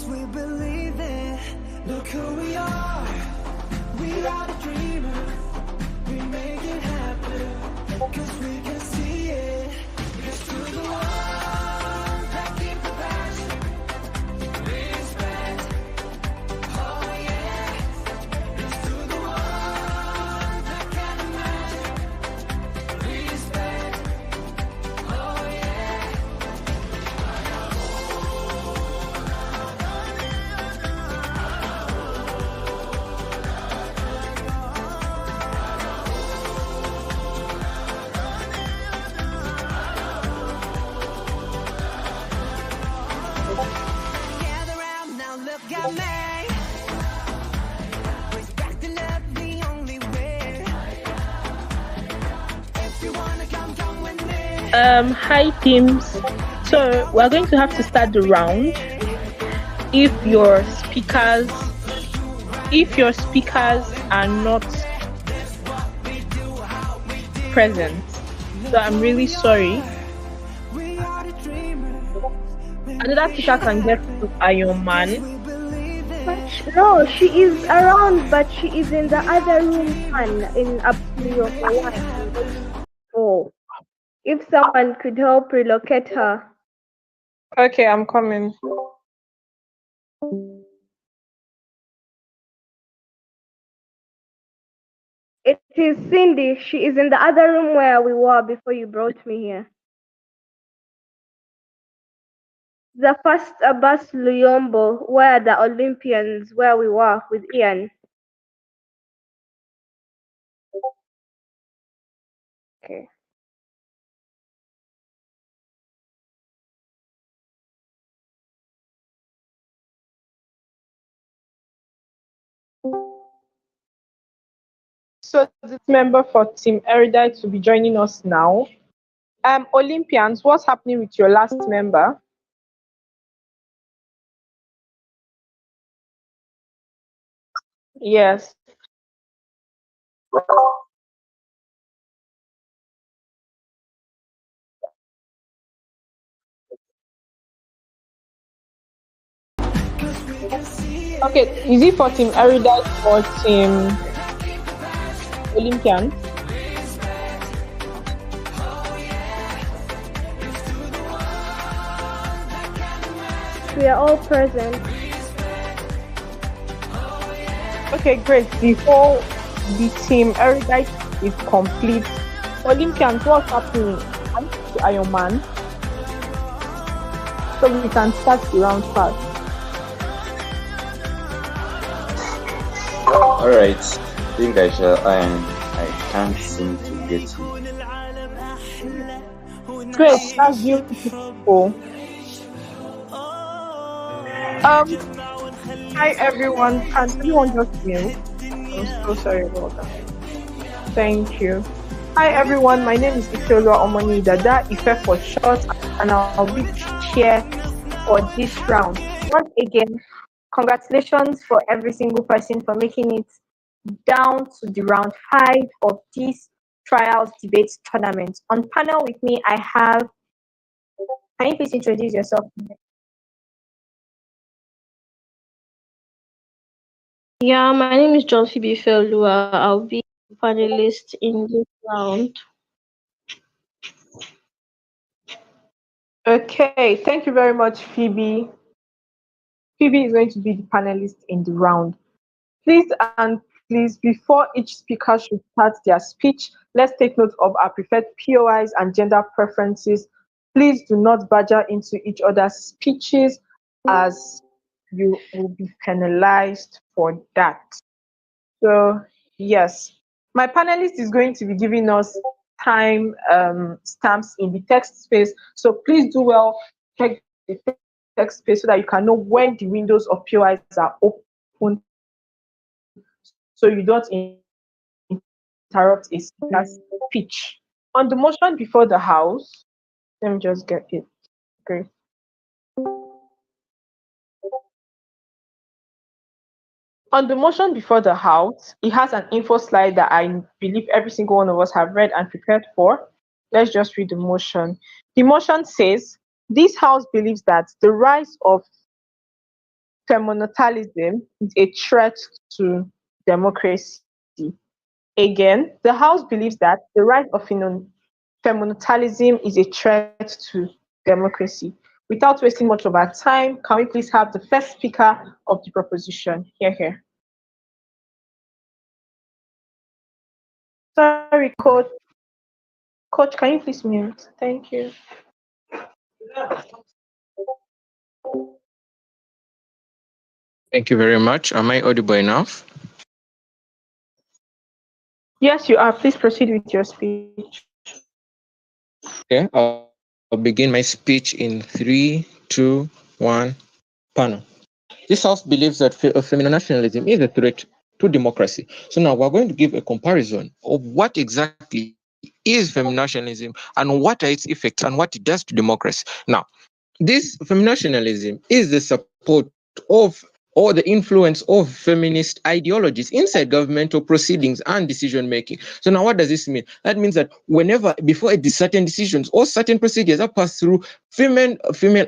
we believe it. Look who we are. We are the dreamers. We make it happen. Cause we can see it. It's through the ones that keep the passion. Respect. Oh yeah. It's through the ones that can imagine. Respect. Oh yeah. Gather round now, look at me. Respect and love the only way. If you wanna come with me. Hi teams. So we're going to have to start the round. If your speakers are not present, so I'm really sorry. We are the dreamers. Another speaker can get to Iron Man. We believe it. No, she is around, but she is in the other room one in up Luyombo 1. If someone could help relocate her. Okay, I'm coming. It is Cindy. She is in the other room where we were before you brought me here. The first Abbas Luyombo, where the Olympians, where we were with Ian. Okay. So this member for Team Erudite will be joining us now. Olympians, what's happening with your last member? Yes. Okay, is it for Team Erudite or Team Olympian? We are all present. Okay, great. Before the Team Erudite is complete, Olympians, what's happening? I'm to Iron Man. So we can start the round fast. Alright, I think I shall iron. I can't seem to get it. Great, that's beautiful. Hi everyone, can everyone just mute? I'm so sorry about that. Thank you. Hi everyone, my name is Ifeolua Omoni Dada, Ife for short, and I'll be chair for this round. Once again, congratulations for every single person for making it down to the round 5 of this trials debate tournament. On panel with me, I have. Can you please introduce yourself? Yeah, my name is John Phoebe Felua. I'll be a panelist in this round. Okay, thank you very much, Phoebe. Phoebe is going to be the panelist in the round. Please, before each speaker should start their speech, let's take note of our preferred POIs and gender preferences. Please do not badger into each other's speeches, as you will be penalized for that. So, yes, my panelist is going to be giving us time stamps in the text space. So please do well check the text space so that you can know when the windows of POIs are open, so you don't interrupt a speaker's speech. On the motion before the House, let me just get it. Okay. On the motion before the House, it has an info slide that I believe every single one of us have read and prepared for. Let's just read the motion. The motion says, this House believes that the rise of feminitalism is a threat to democracy. Again, the House believes that the rise of feminitalism is a threat to democracy. Without wasting much of our time, can we please have the first speaker of the proposition? Here, here. Sorry, coach. Coach, can you please mute? Thank you. Thank you very much. Am I audible enough? Yes, you are. Please proceed with your speech. Okay, I'll begin my speech in 3, 2, 1. Panel. This house believes that feminationalism is a threat to democracy. So now we're going to give a comparison of what exactly is feminationalism and what are its effects and what it does to democracy. Now, this feminationalism is the support of or the influence of feminist ideologies inside governmental proceedings and decision making. So now what does this mean? That means that whenever before certain decisions or certain procedures are passed through, female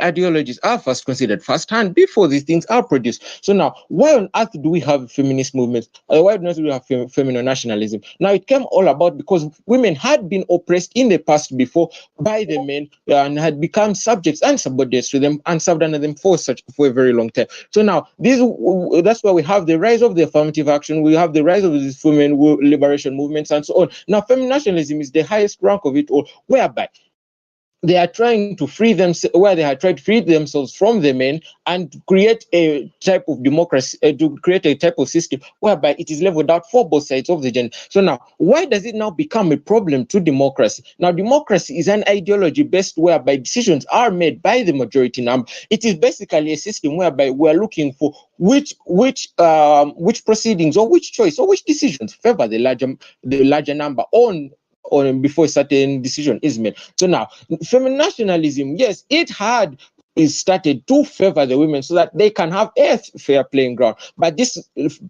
ideologies are first considered firsthand before these things are produced. So now why on earth do we have feminist movements? Why do we have feminine nationalism? Now it came all about because women had been oppressed in the past before by the men and had become subjects and subordinates to them and served under them for a very long time. So now that's why we have the rise of the affirmative action, we have the rise of these women liberation movements and so on. Now feminationalism is the highest rank of it all, whereby they are trying to free themselves, where they have tried to free themselves from the men and create a type of democracy, to create a type of system whereby it is leveled out for both sides of the gender. So now, why does it now become a problem to democracy? Now, democracy is an ideology based whereby decisions are made by the majority number. It is basically a system whereby we are looking for which proceedings or which choice or which decisions favor the larger number on or before a certain decision is made. So now, feminationalism, yes, is started to favor the women so that they can have a fair playing ground. But this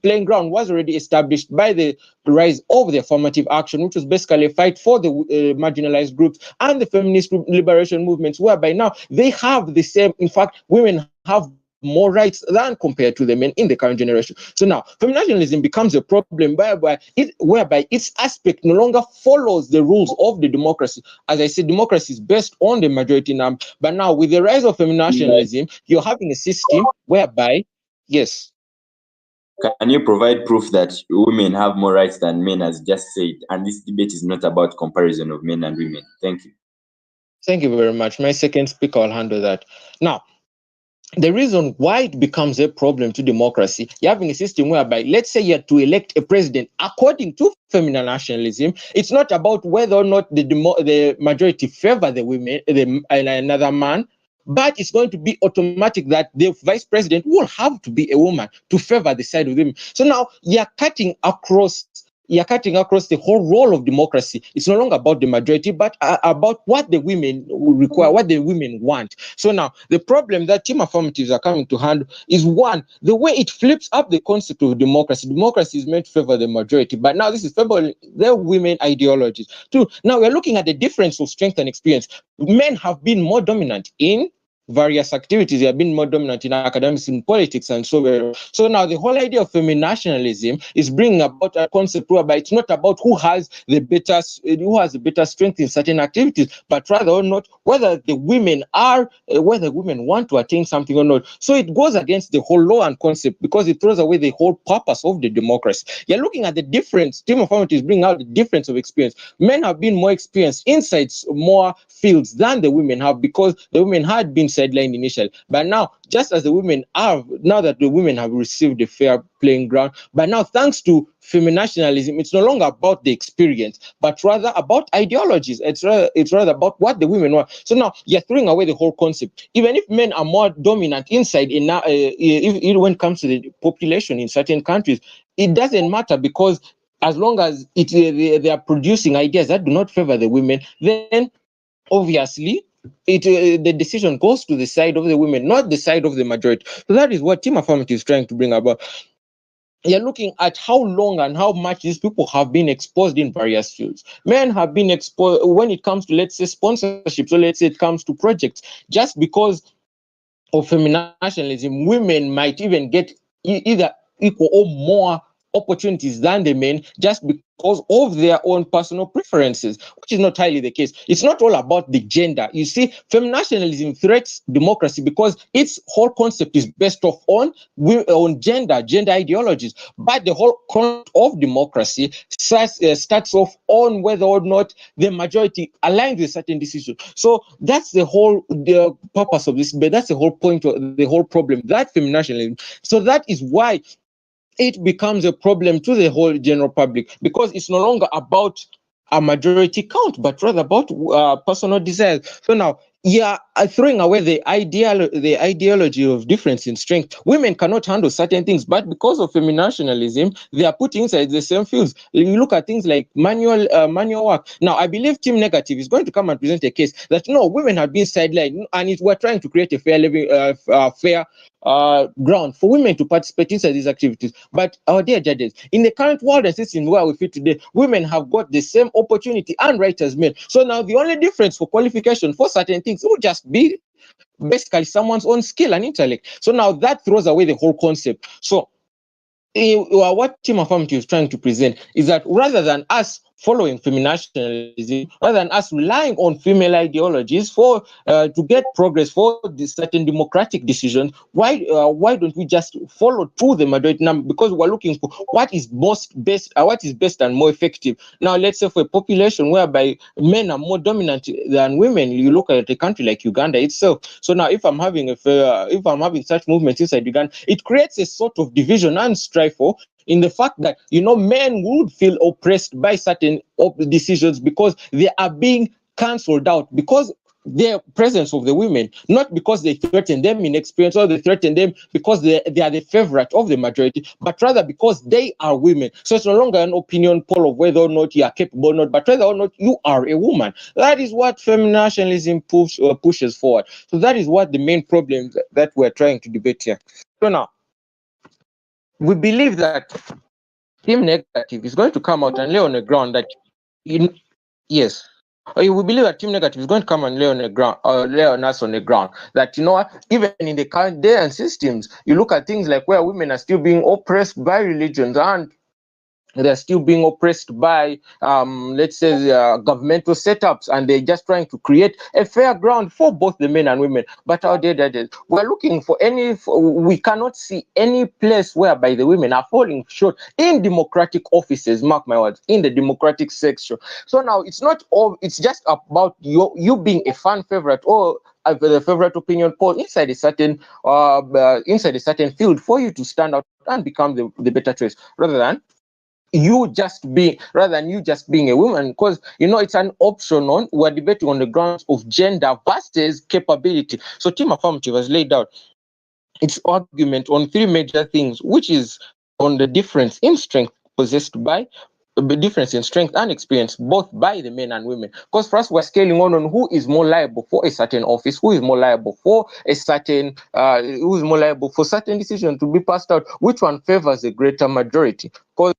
playing ground was already established by the rise of the affirmative action, which was basically a fight for the marginalized groups and the feminist liberation movements, whereby now they have the same, in fact, women have more rights than compared to the men in the current generation. So now, feminationalism becomes a problem whereby its aspect no longer follows the rules of the democracy. As I said, democracy is based on the majority number. But now, with the rise of feminationalism, you're having a system whereby, yes. Can you provide proof that women have more rights than men, as just said? And this debate is not about comparison of men and women. Thank you. Thank you very much. My second speaker will handle that. Now, the reason why it becomes a problem to democracy, you're having a system whereby, let's say you have to elect a president according to feminine nationalism. It's not about whether or not the majority favor the women, another man, but it's going to be automatic that the vice president will have to be a woman to favor the side of them. So now you're cutting across the whole role of democracy. It's no longer about the majority, but about what the women require, what the women want. So now, the problem that team affirmatives are coming to handle is one, the way it flips up the concept of democracy. Democracy is meant to favor the majority, but now this is favoring the women ideologies. Two, now we're looking at the difference of strength and experience. Men have been more dominant in various activities. They have been more dominant in academics, in politics, and so on. So now the whole idea of feminationalism is bringing about a concept whereby it's not about who has the better strength in certain activities, but rather or not whether the women want to attain something or not. So it goes against the whole law and concept because it throws away the whole purpose of the democracy. You're looking at the difference. Team of is bringing out the difference of experience. Men have been more experienced inside more fields than the women have because the women had been sidelined initially. But now, just as now that the women have received a fair playing ground, but now thanks to feminationalism, it's no longer about the experience, but rather about ideologies. It's rather about what the women want. So now you're throwing away the whole concept. Even if men are more dominant inside, when it comes to the population in certain countries, it doesn't matter because as long as they are producing ideas that do not favor the women, then obviously the decision goes to the side of the women, not the side of the majority. So that is what Team Affirmative is trying to bring about. You're looking at how long and how much these people have been exposed in various fields. Men have been exposed when it comes to, let's say, sponsorship. So let's say it comes to projects, just because of feminationalism, women might even get either equal or more opportunities than the men just because of their own personal preferences, which is not highly the case. It's not all about the gender. You see, feminationalism threats democracy because its whole concept is based off on gender ideologies. But the whole concept of democracy starts off on whether or not the majority aligns with certain decisions. So that's the purpose of this, but that's the whole point of the whole problem, that feminationalism. So that is why it becomes a problem to the whole general public, because it's no longer about a majority count, but rather about personal desires. So now, yeah, throwing away the ideology of difference in strength. Women cannot handle certain things, but because of feminationalism, they are put inside the same fields. You look at things like manual work. Now, I believe Team Negative is going to come and present a case that no, women have been sidelined, and we're trying to create a fair ground for women to participate inside these activities. But our dear judges, in the current world and system where we fit today, women have got the same opportunity and right as men. So now the only difference for qualification for certain things will just be basically someone's own skill and intellect. So now that throws away the whole concept. So what Team Affirmative is trying to present is that rather than us following feminationalism, rather than us relying on female ideologies for to get progress for certain democratic decisions, why don't we just follow through the majority number? Because we're looking for what is what is best and more effective. Now, let's say for a population whereby men are more dominant than women, you look at a country like Uganda itself. So now, if I'm having such movements inside Uganda, it creates a sort of division and strife in the fact that men would feel oppressed by certain decisions because they are being cancelled out because the presence of the women, not because they threaten them in experience or they threaten them because they are the favorite of the majority, but rather because they are women. So it's no longer an opinion poll of whether or not you are capable or not, but whether or not you are a woman. That is what feminationalism pushes forward. So that is what the main problem that we're trying to debate here. So now, we believe that Team Negative is going to come out and lay on the ground that, yes, we believe that Team Negative is going to come and lay on the ground, lay on us on the ground that even in the current day and systems, you look at things like where women are still being oppressed by religions and they're still being oppressed by, let's say, governmental setups, and they're just trying to create a fair ground for both the men and women. But our dear daddies, we're looking for we cannot see any place whereby the women are falling short in democratic offices, mark my words, in the democratic section. So now it's just about you being a fan favorite or the favorite opinion poll inside a certain field for you to stand out and become the better choice rather than you just being a woman, because it's an option on we're debating on the grounds of gender versus capability. So Team Affirmative has laid out its argument on three major things, which is on the difference in strength possessed by the difference in strength and experience both by the men and women. Because for us, we're scaling on who is more liable for a certain office, who is more liable for certain decisions to be passed out, which one favors the greater majority. Because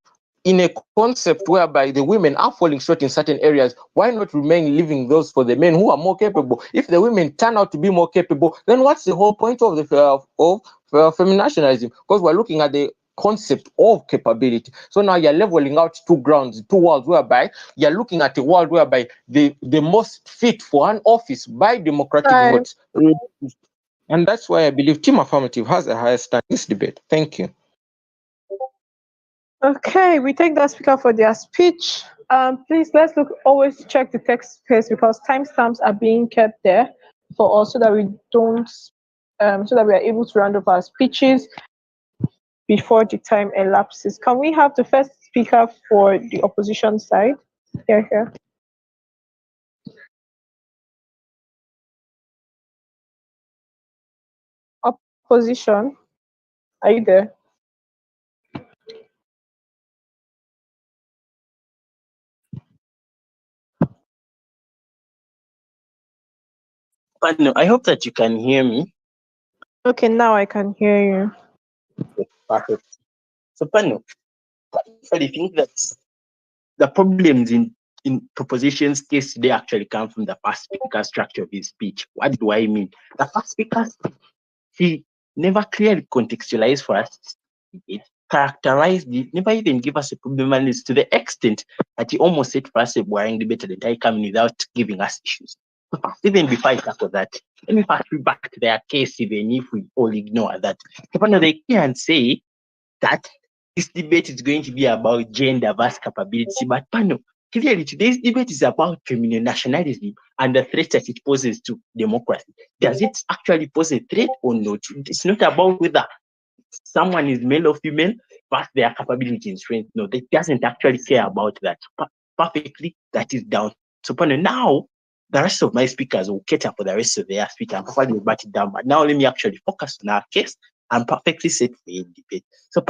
in a concept whereby the women are falling short in certain areas, why not remain leaving those for the men who are more capable? If the women turn out to be more capable, then what's the whole point of feminationalism? Because we're looking at the concept of capability. So now you're leveling out two worlds, whereby you're looking at a world whereby the most fit for an office by democratic Time. votes. And that's why I believe Team Affirmative has a higher stand in this debate. Thank you. Okay, we thank that speaker for their speech. Please let's always check the text space because timestamps are being kept there for us so that we don't so that we are able to round up our speeches before the time elapses. Can we have the first speaker for the opposition side? Here. Opposition, are you there? Pardon, I hope that you can hear me. Okay, now I can hear you. Perfect. So, Pano, I think that the problems in proposition's case today actually come from the first speaker structure of his speech. What do I mean? The first speaker he never clearly contextualized for us, it characterized it, never even give us a problem analysis to the extent that he almost said for us a boring debate at the entire coming without giving us issues. So first, even before I tackle that, let me first read back to their case, even if we all ignore that. They can say that this debate is going to be about gender versus capability, but panel, clearly today's debate is about feminine nationalism and the threat that it poses to democracy. Does it actually pose a threat or not? It's not about whether someone is male or female, but their capability and strength. No, they doesn't actually care about that. Perfectly, that is down. So now the rest of my speakers will cater for the rest of their speaker and probably will bat it down. But now let me actually focus on our case and perfectly set for a debate. So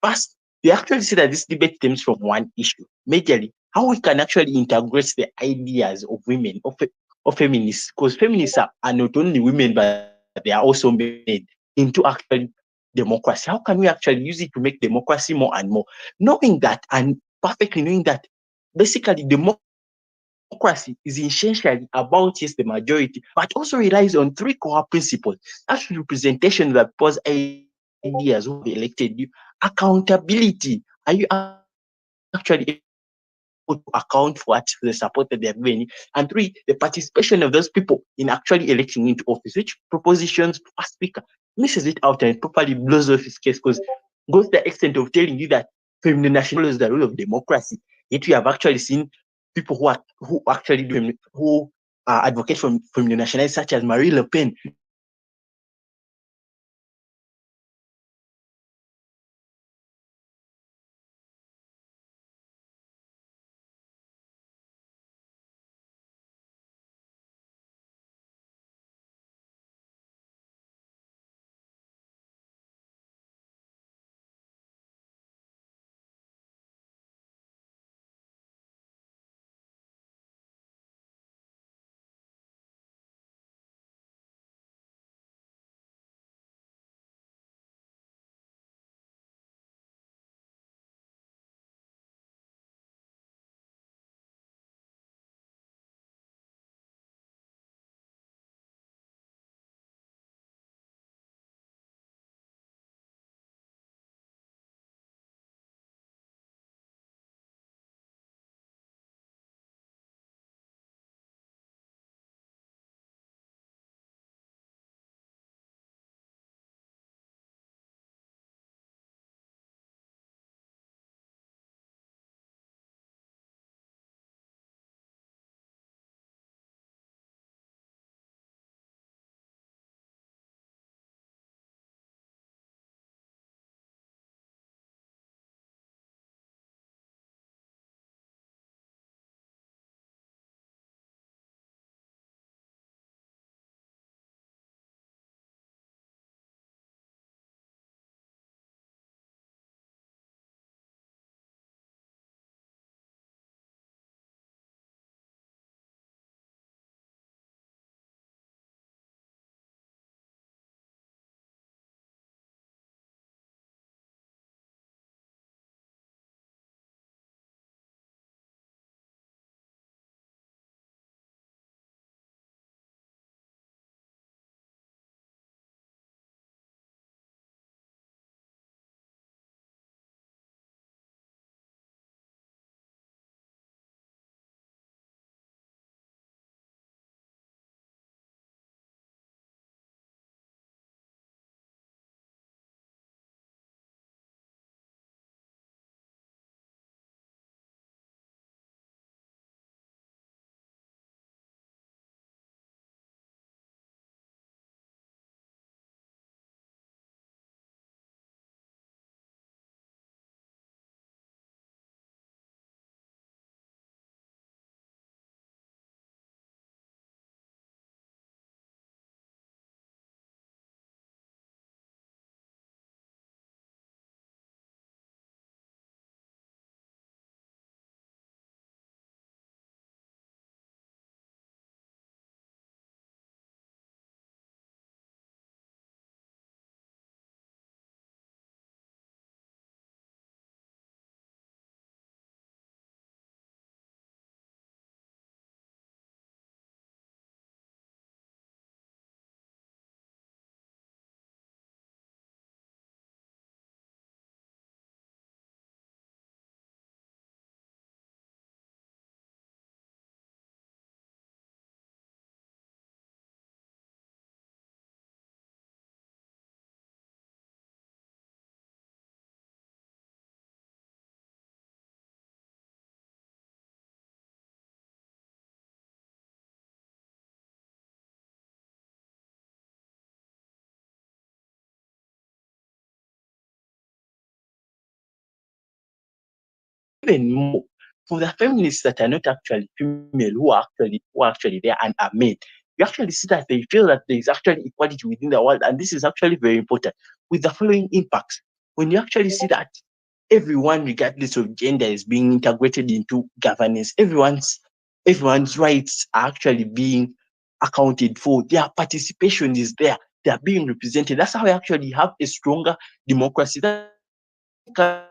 first, they actually say that this debate stems from one issue, majorly how we can actually integrate the ideas of women, of feminists, because feminists are not only women, but they are also men into actually democracy. How can we actually use it to make democracy more and more? Knowing that and perfectly knowing that basically democracy is essentially about yes, the majority, but also relies on three core principles. That's representation that people's ideas will be elected you. Accountability. Are you actually able to account for what the support that they're giving? And three, the participation of those people in actually electing into office, which propositions a speaker misses it out and properly blows off his case because goes to the extent of telling you that feminine nationalism is the rule of democracy. Yet we have actually seen people who actually do who advocate for feminine nationalism, such as Marie Le Pen, even more for the feminists that are not actually female, who are actually there and are men. You actually see that they feel that there is actually equality within the world, and this is actually very important with the following impacts. When you actually see that everyone, regardless of gender, is being integrated into governance, everyone's rights are actually being accounted for. Their participation is there. They are being represented. That's how we actually have a stronger democracy. That's how we can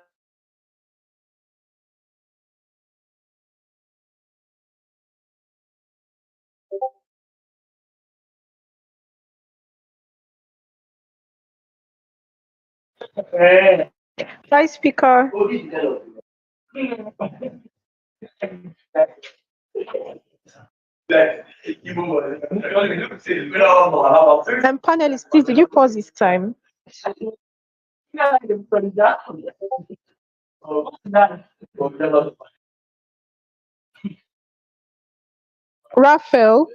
Hi, speaker. And panelists, please, did you pause this time? Raphael,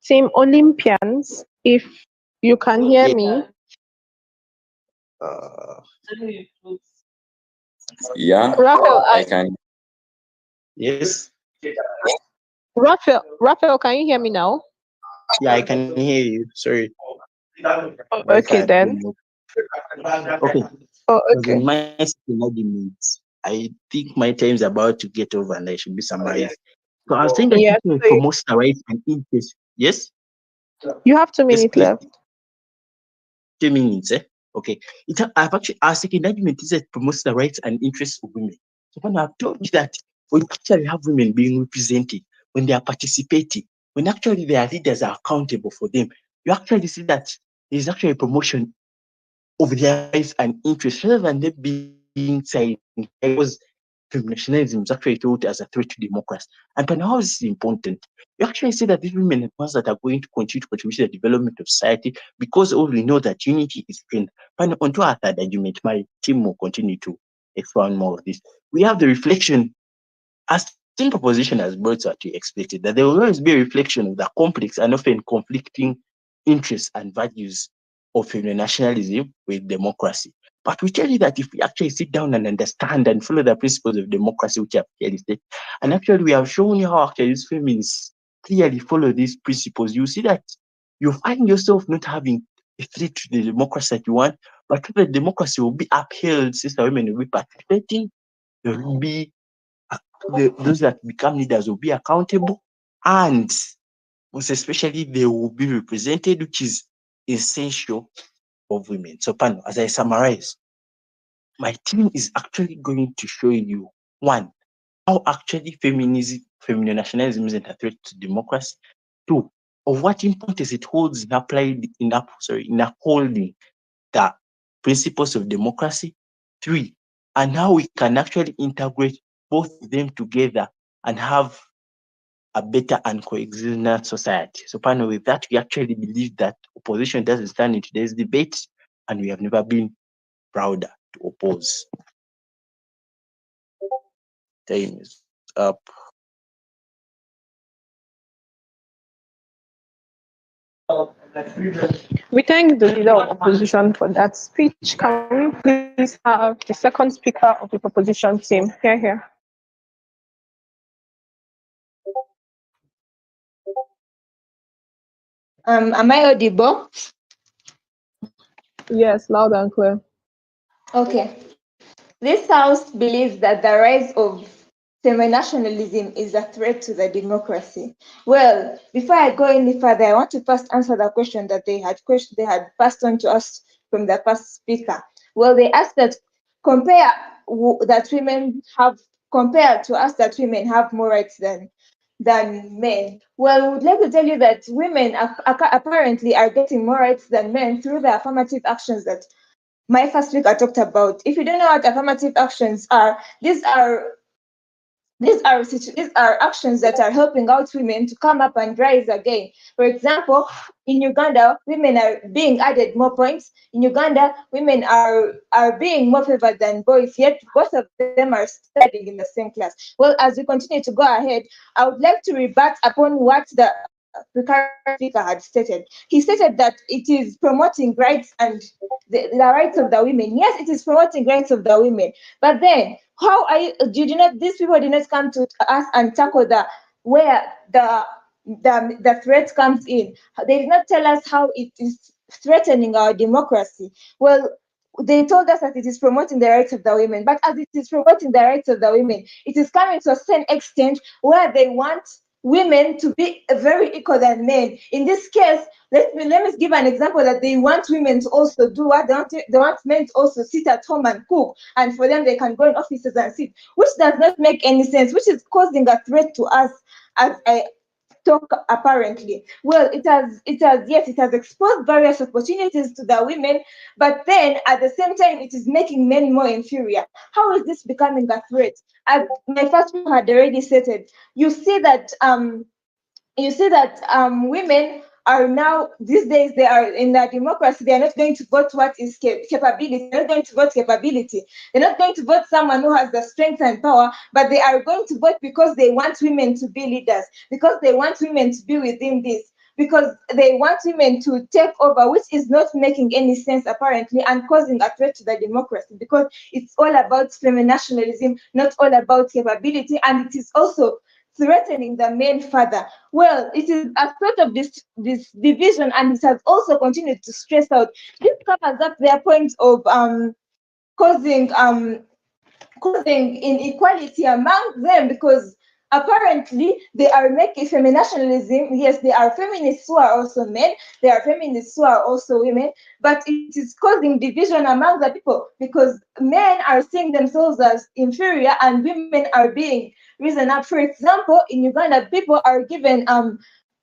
Team Olympians, if you can hear me. Yeah, Raphael, I can. yes. Raphael, can you hear me now? Yeah, I can hear you. Sorry. Okay, Wi-Fi. then. Okay. Oh, Because okay. in my second argument, I think my time is about to get over and I should be summarized. So I was saying that Yes, it so promotes the rights and interests. Yes? you have 2 Yes, minutes please. left. 2 minutes, eh? Okay. Our second argument is that it promotes the rights and interests of women. So when I've told you that we actually have women being represented, when they are participating, when actually their leaders are accountable for them, you actually see that there is actually a promotion of their rights and interests rather than them being silenced, because nationalism is actually thought as a threat to democracy. And how this is important. You actually see that these women are the ones that are going to continue to contribute to the development of society, because all we know that unity is strength. And onto our third argument, my team will continue to expound more of this. We have the reflection, as same proposition as brought to expected, that there will always be a reflection of the complex and often conflicting interests and values of nationalism with democracy. But we tell you that if we actually sit down and understand and follow the principles of democracy, which have clearly stated, and actually we have shown you how actually these feminists clearly follow these principles, you see that you find yourself not having a threat to the democracy that you want, but the democracy will be upheld, sister women will be participating, there will be those that become leaders will be accountable, and most especially they will be represented, which is essential for women. So, panel, as I summarize, my team is actually going to show you one, how actually feminine nationalism isn't a threat to democracy. Two, of what importance it holds in in upholding the principles of democracy. Three, and how we can actually integrate both of them together and have a better and coexistent society. So, panel, with that, we actually believe that opposition doesn't stand in today's debate, and we have never been prouder to oppose. Time is up. We thank the leader of opposition for that speech. Can we please have the second speaker of the opposition team? Here. Am I audible? Yes, loud and clear. Okay. This House believes that the rise of semi-nationalism is a threat to the democracy. Well, before I go any further, I want to first answer the question that they had passed on to us from the first speaker. Well, they asked that compared to us that women have more rights than men. Well, I would like to tell you that women apparently are getting more rights than men through the affirmative actions that my first speaker talked about. If you don't know what affirmative actions are, these are these are actions that are helping out women to come up and rise again. For example, in Uganda, women are being added more points. In Uganda, women are being more favored than boys, yet both of them are studying in the same class. Well, as we continue to go ahead, I would like to rebut upon what the current speaker had stated. He stated that it is promoting rights and the rights of the women. Yes, it is promoting rights of the women. But then, how are you? Did you not? These people did not come to us and tackle the where the threat comes in. They did not tell us how it is threatening our democracy. Well, they told us that it is promoting the rights of the women, but as it is promoting the rights of the women, it is coming to a certain extent where they want women to be very equal than men. In this case, let me give an example that they want women to also do what they want men to also sit at home and cook, and for them they can go in offices and sit, which does not make any sense, which is causing a threat to us as a talk apparently. Well, it has yes, it has exposed various opportunities to the women, but then at the same time it is making men more inferior. How is this becoming a threat? As my first speaker had already stated, women are now these days they are in the democracy. They are not going to vote what is capability. They're not going to vote capability. They're not going to vote someone who has the strength and power, but they are going to vote because they want women to be leaders, because they want women to be within this, because they want women to take over, which is not making any sense apparently and causing a threat to the democracy, because it's all about feminationalism, not all about capability, and it is also threatening the men further. Well, it is a threat of this division, and it has also continued to stress out. This covers up their point of causing causing inequality among them, because apparently they are making feminationalism. Yes, there are feminists who are also men, there are feminists who are also women, but it is causing division among the people because men are seeing themselves as inferior and women are being risen up. For example, in Uganda, people are given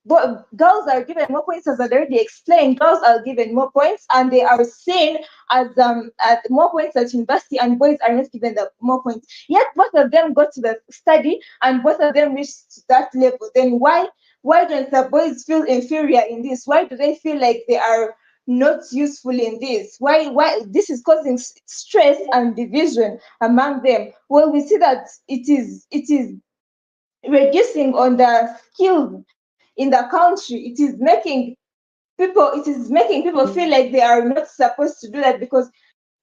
but girls are given more points, as I already explained. Girls are given more points, and they are seen as at more points at university, and boys are not given the more points. Yet both of them got to the study, and both of them reached that level. Then why don't the boys feel inferior in this? Why do they feel like they are not useful in this? Why this is causing stress and division among them? Well, we see that it is reducing on the skills in the country. It is making people feel like they are not supposed to do that, because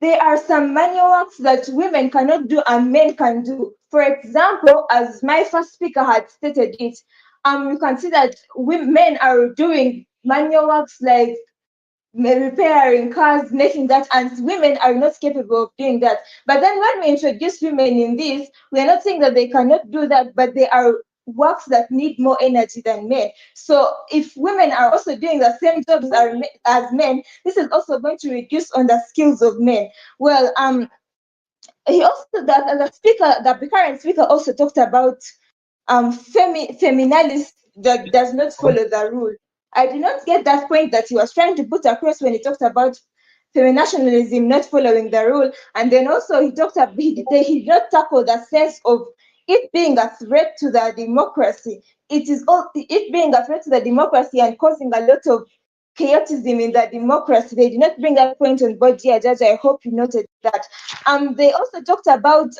there are some manual works that women cannot do and men can do. For example, as my first speaker had stated it, you can see that men are doing manual works like repairing cars, making that, and women are not capable of doing that. But then when we introduce women in this, we are not saying that they cannot do that, but they are works that need more energy than men. So if women are also doing the same jobs as men, this is also going to reduce on the skills of men. Well, he also the current speaker also talked about feminalist that does not follow the rule. I did not get that point that he was trying to put across when he talked about feminationalism not following the rule, and then also he talked about he did not tackle the sense of it being a threat to the democracy. It is all it being a threat to the democracy and causing a lot of chaotism in the democracy. They did not bring that point on board, dear Judge. I hope you noted that. They also talked about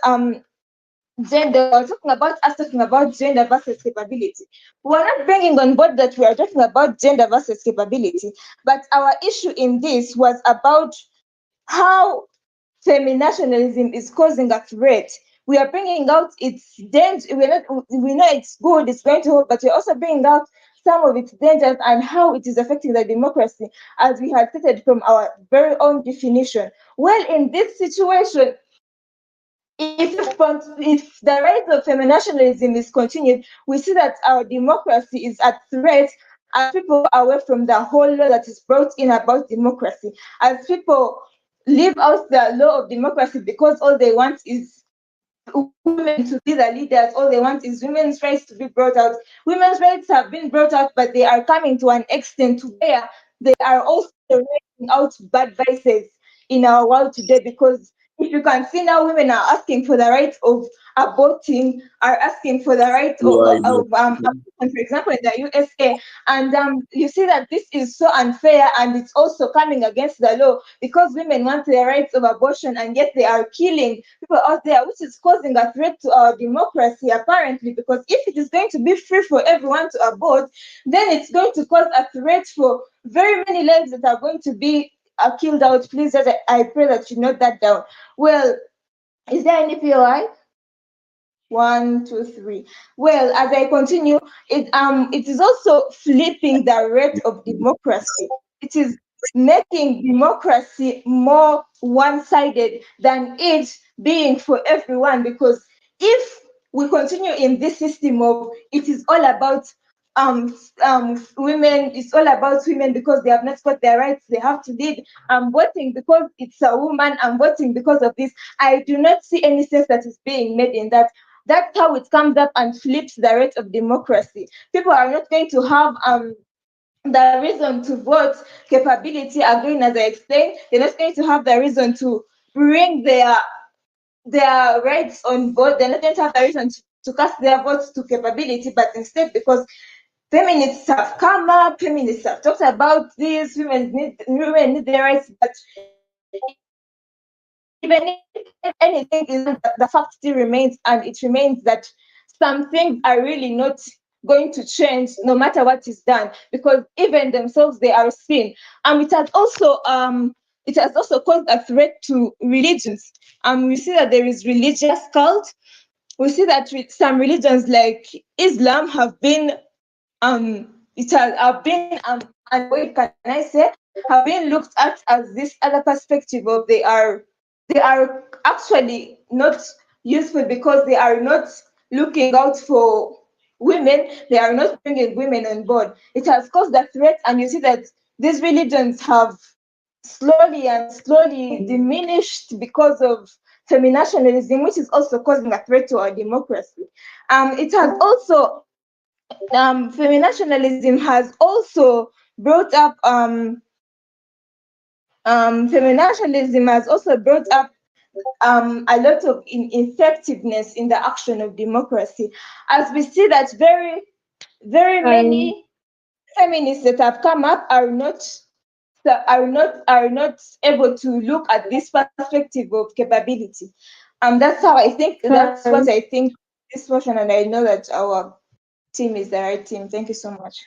gender. We're talking about us talking about gender versus capability. We're not bringing on board that we are talking about gender versus capability, but our issue in this was about how feminationalism is causing a threat. We are bringing out its danger. We know it's good, it's going to hold, but we're also bringing out some of its dangers and how it is affecting the democracy, as we had stated from our very own definition. Well, in this situation, if the rise of feminationalism is continued, we see that our democracy is at threat as people are away from the whole law that is brought in about democracy, as people leave out the law of democracy because all they want is women to be the leaders, all they want is women's rights to be brought out. Women's rights have been brought out, but they are coming to an extent where they are also raising out bad vices in our world today, because if you can see now, women are asking for the right of aborting, are asking for the right Yeah, of abortion, for example, in the USA. And you see that this is so unfair, and it's also coming against the law, because women want their rights of abortion, and yet they are killing people out there, which is causing a threat to our democracy, apparently. Because if it is going to be free for everyone to abort, then it's going to cause a threat for very many lives that are going to be killed out. Please, I pray that you note that down. Well, is there any POI? 1, 2, 3. Well, as I continue, it is also flipping the rate of democracy. It is making democracy more one-sided than it being for everyone. Because if we continue in this system of it is all about women, it's all about women because they have not got their rights, they have to lead. I'm voting because it's a woman, I'm voting because of this. I do not see any sense that is being made in that. That's how it comes up and flips the rate of democracy. People are not going to have the reason to vote capability, again, as I explained. They're not going to have the reason to bring their rights on board. They're not going to have the reason to cast their votes to capability, but instead, because feminists have come up, feminists have talked about this, women need their rights, but even if anything is, the fact still remains, and it remains that some things are really not going to change no matter what is done, because even themselves, they are seen. It has also caused a threat to religions. We see that there is religious cult. We see that with some religions like Islam have been it has have been and what can I say, have been looked at as this other perspective of they are actually not useful, because they are not looking out for women, they are not bringing women on board. It has caused a threat, and you see that these religions have slowly and slowly diminished because of feminationalism, which is also causing a threat to our democracy. It has also feminationalism has also brought up feminationalism has also brought up a lot of ineffectiveness in the action of democracy, as we see that very Um, many feminists that have come up are not able to look at this perspective of capability. That's how I think. That's what um, I think this motion, and I know that our team is the right team. Thank you so much.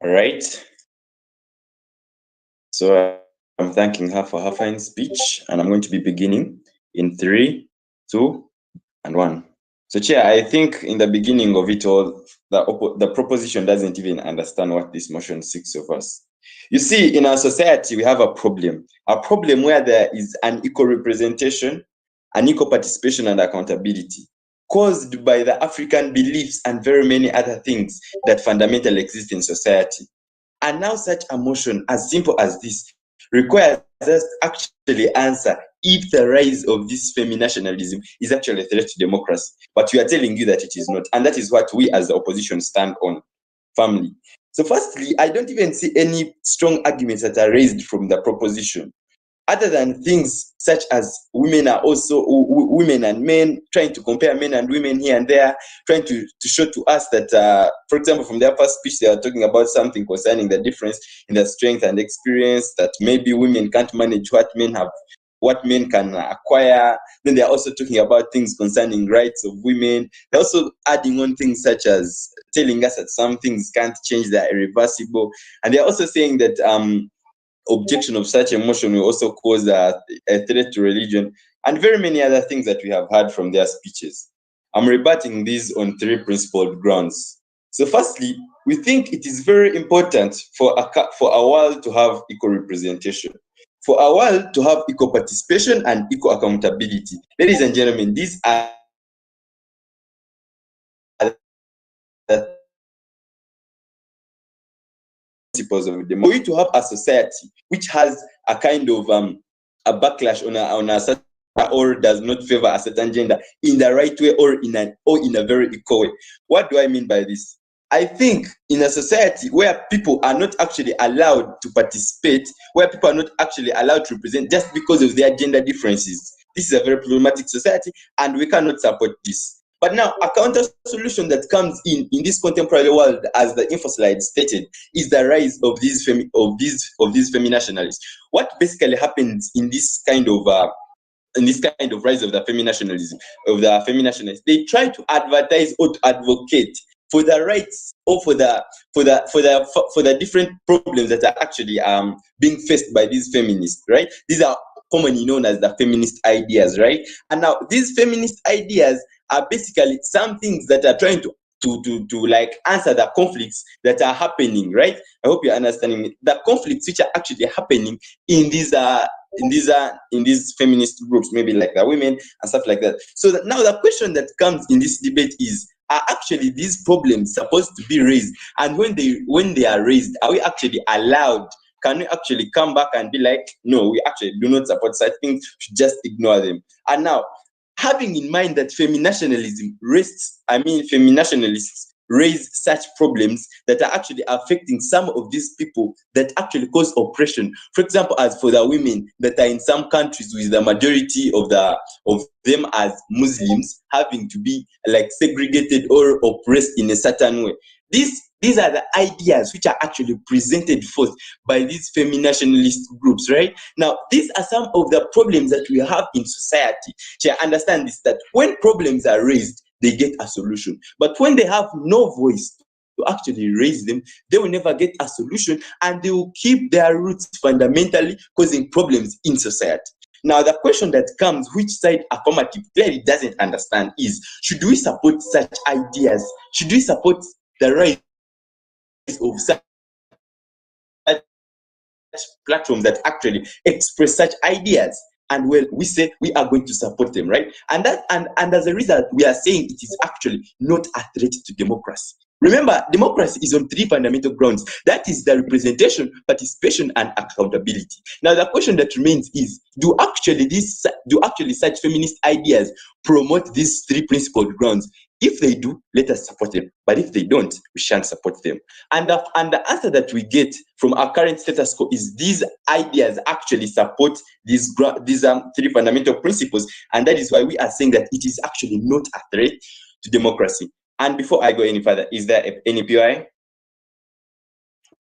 all right. So I'm thanking her for her fine speech, and I'm going to be beginning in 3, 2, and 1. So, Chair, I think in the beginning of it all, the proposition doesn't even understand what this motion seeks of us. You see, in our society, we have a problem where there is an equal representation, an equal participation, and accountability, caused by the African beliefs and very many other things that fundamentally exist in society. And now such a motion, as simple as this, requires us to actually answer if the rise of this feminationalism is actually a threat to democracy. But we are telling you that it is not. And that is what we as the opposition stand on firmly. So firstly, I don't even see any strong arguments that are raised from the proposition, other than things such as women are also women and men, trying to compare men and women here and there, trying to show to us that, for example, from their first speech, they are talking about something concerning the difference in their strength and experience, that maybe women can't manage what men have, what men can acquire. Then they're also talking about things concerning rights of women. They're also adding on things such as telling us that some things can't change, they're irreversible. And they're also saying that objection of such a motion will also cause a threat to religion, and very many other things that we have heard from their speeches. I'm rebutting these on 3 principled grounds. So firstly, we think it is very important for a world to have equal representation, for a world to have equal participation and equal accountability. Ladies and gentlemen, these are the principles of democracy. For you to have a society which has a kind of a backlash on a certain, or does not favor a certain gender in the right way, or in a very equal way. What do I mean by this? I think in a society where people are not actually allowed to participate, where people are not actually allowed to represent just because of their gender differences, this is a very problematic society, and we cannot support this. But now, a counter solution that comes in this contemporary world, as the info slide stated, is the rise of these feminationalists. What basically happens in this kind of rise of the feminationalists, they try to advertise or to advocate for the rights or for the different problems that are actually being faced by these feminists, right? These are commonly known as the feminist ideas, right? And now these feminist ideas are basically some things that are trying to like answer the conflicts that are happening, right? I hope you're understanding me. The conflicts which are actually happening in these feminist groups, maybe like the women and stuff like that. So that now the question that comes in this debate is, are actually these problems supposed to be raised? And when they are raised, are we actually allowed? Can we actually come back and be like, no, we actually do not support such things, we should just ignore them? And now, having in mind that feminationalists raise such problems that are actually affecting some of these people that actually cause oppression. For example, as for the women that are in some countries with the majority of them as Muslims, having to be like segregated or oppressed in a certain way. These are the ideas which are actually presented forth by these feminationalist groups, right? Now, these are some of the problems that we have in society. So I understand this, that when problems are raised, they get a solution. But when they have no voice to actually raise them, they will never get a solution, and they will keep their roots fundamentally causing problems in society. Now, the question that comes, which side affirmative clearly doesn't understand, is, should we support such ideas? Should we support the rise of such platforms that actually express such ideas? And well, we say we are going to support them, right? And as a result, we are saying it is actually not a threat to democracy. Remember, democracy is on three fundamental grounds. That is the representation, participation, and accountability. Now, the question that remains is, do actually such feminist ideas promote these three principled grounds? If they do, let us support them. But if they don't, we shan't support them. And the answer that we get from our current status quo is these ideas actually support these three fundamental principles. And that is why we are saying that it is actually not a threat to democracy. And before I go any further, is there any PI?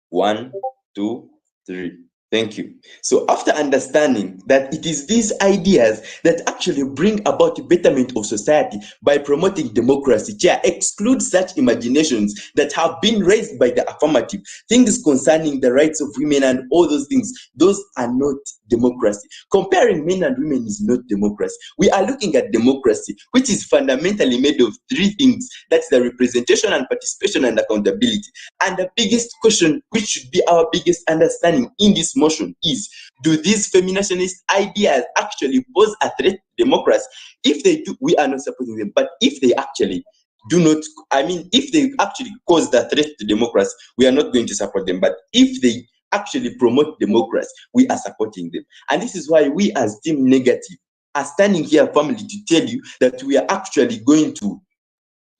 1, 2, 3. Thank you. So after understanding that it is these ideas that actually bring about betterment of society by promoting democracy, exclude such imaginations that have been raised by the affirmative, things concerning the rights of women and all those things, those are not democracy. Comparing men and women is not democracy. We are looking at democracy, which is fundamentally made of three things. That's the representation and participation and accountability. And the biggest question, which should be our biggest understanding in this motion, is, do these feminationist ideas actually pose a threat to democracy? If they do, we are not supporting them. But if they actually do not, if they actually cause the threat to democracy, we are not going to support them. But if they actually promote democracy, we are supporting them. And this is why we as Team Negative are standing here firmly to tell you that we are actually going to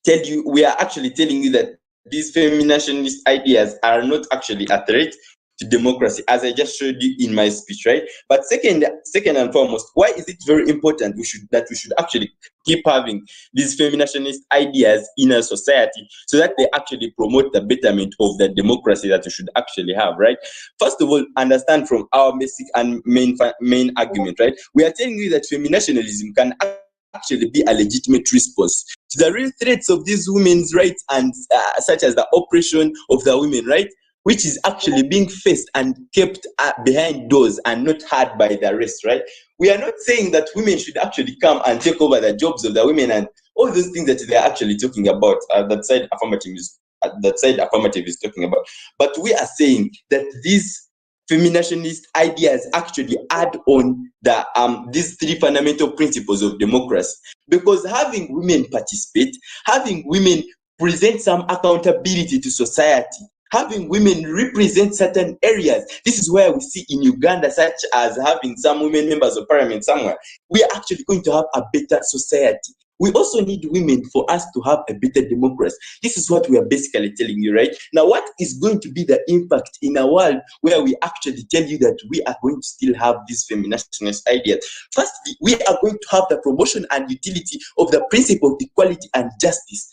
telling you that these feminationist ideas are not actually a threat to democracy, as I just showed you in my speech, right? But second and foremost, why is it very important that we should actually keep having these feminationist ideas in a society so that they actually promote the betterment of the democracy that we should actually have, right? First of all, understand from our basic and main argument, right? We are telling you that feminationalism can actually be a legitimate response to the real threats of these women's rights and such as the oppression of the women, right? Which is actually being faced and kept behind doors and not heard by the rest, right? We are not saying that women should actually come and take over the jobs of the women and all those things that they're actually talking about, that side affirmative is talking about. But we are saying that these feminationist ideas actually add on these three fundamental principles of democracy, because having women participate, having women present some accountability to society, having women represent certain areas. This is where we see in Uganda, such as having some women members of parliament somewhere. We are actually going to have a better society. we also need women for us to have a better democracy. This is what we are basically telling you, right? Now, what is going to be the impact in a world where we actually tell you that we are going to still have these feminationist ideas? Firstly, we are going to have the promotion and utility of the principle of equality and justice.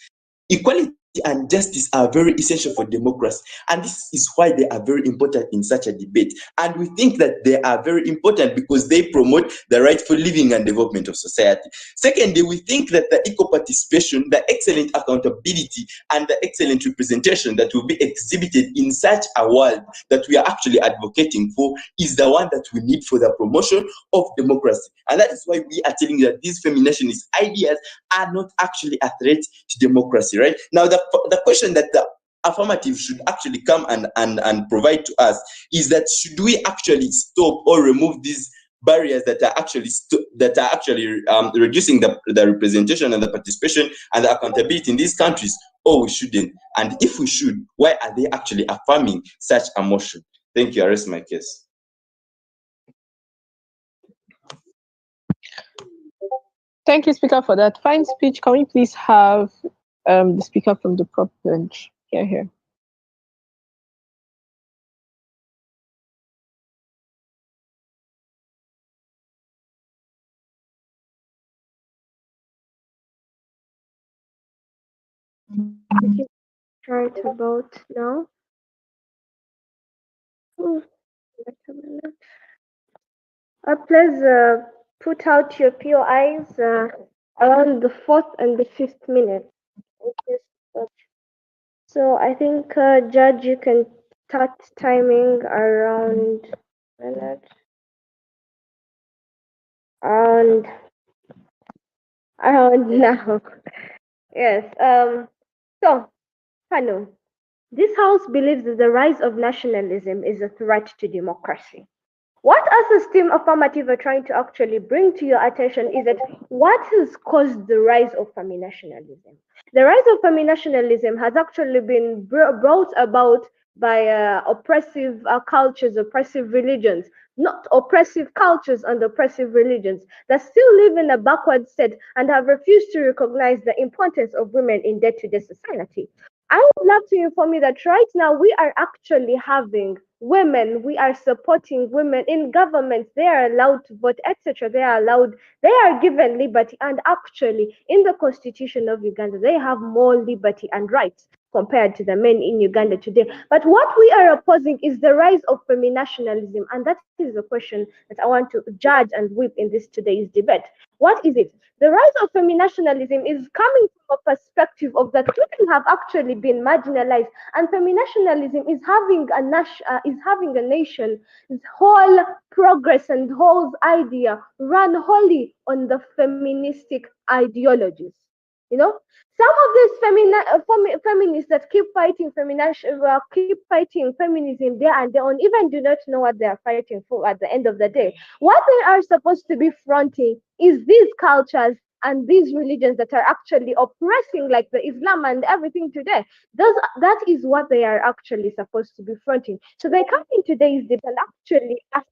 Equality and justice are very essential for democracy, and this is why they are very important in such a debate. And we think that they are very important because they promote the rightful living and development of society. Secondly, we think that the equal participation, the excellent accountability, and the excellent representation that will be exhibited in such a world that we are actually advocating for is the one that we need for the promotion of democracy. And that is why we are telling you that these feminationist ideas are not actually a threat to democracy, right? Now, the question that the affirmative should actually come and provide to us is that should we actually stop or remove these barriers that are actually reducing the representation and the participation and the accountability in these countries, or we shouldn't? And if we should, why are they actually affirming such a motion? Thank you. I rest my case. Thank you, Speaker, for that fine speech. Can we please have the Speaker from the prop bench here? Try to vote now. Let's have a look. Please put out your POIs around the 4th and the 5th minute. So I think, Judge, you can start timing around minute. Around now. Yes. So, Panu, this House believes that the rise of nationalism is a threat to democracy. What us as Team Affirmative are trying to actually bring to your attention is that what has caused the rise of feminationalism? The rise of feminationalism has actually been brought about by oppressive cultures, oppressive religions, not oppressive cultures and oppressive religions that still live in a backward state and have refused to recognize the importance of women in day-to-day society. I would love to inform you that right now we are actually having women, we are supporting women in government. They are allowed to vote, etc. They are given liberty, and actually in the constitution of Uganda, they have more liberty and rights compared to the men in Uganda today. But what we are opposing is the rise of feminationalism, and that is a question that I want to judge and whip in this today's debate. What is it? The rise of feminationalism is coming from a perspective of that women have actually been marginalized, and feminationalism is having a nation's whole progress and whole idea run wholly on the feministic ideologies. You know, some of these feminists that keep fighting feminism there and there on even do not know what they are fighting for at the end of the day. What they are supposed to be fronting is these cultures and these religions that are actually oppressing, like the Islam and everything today. That is what they are actually supposed to be fronting. So they come in today's debate and actually ask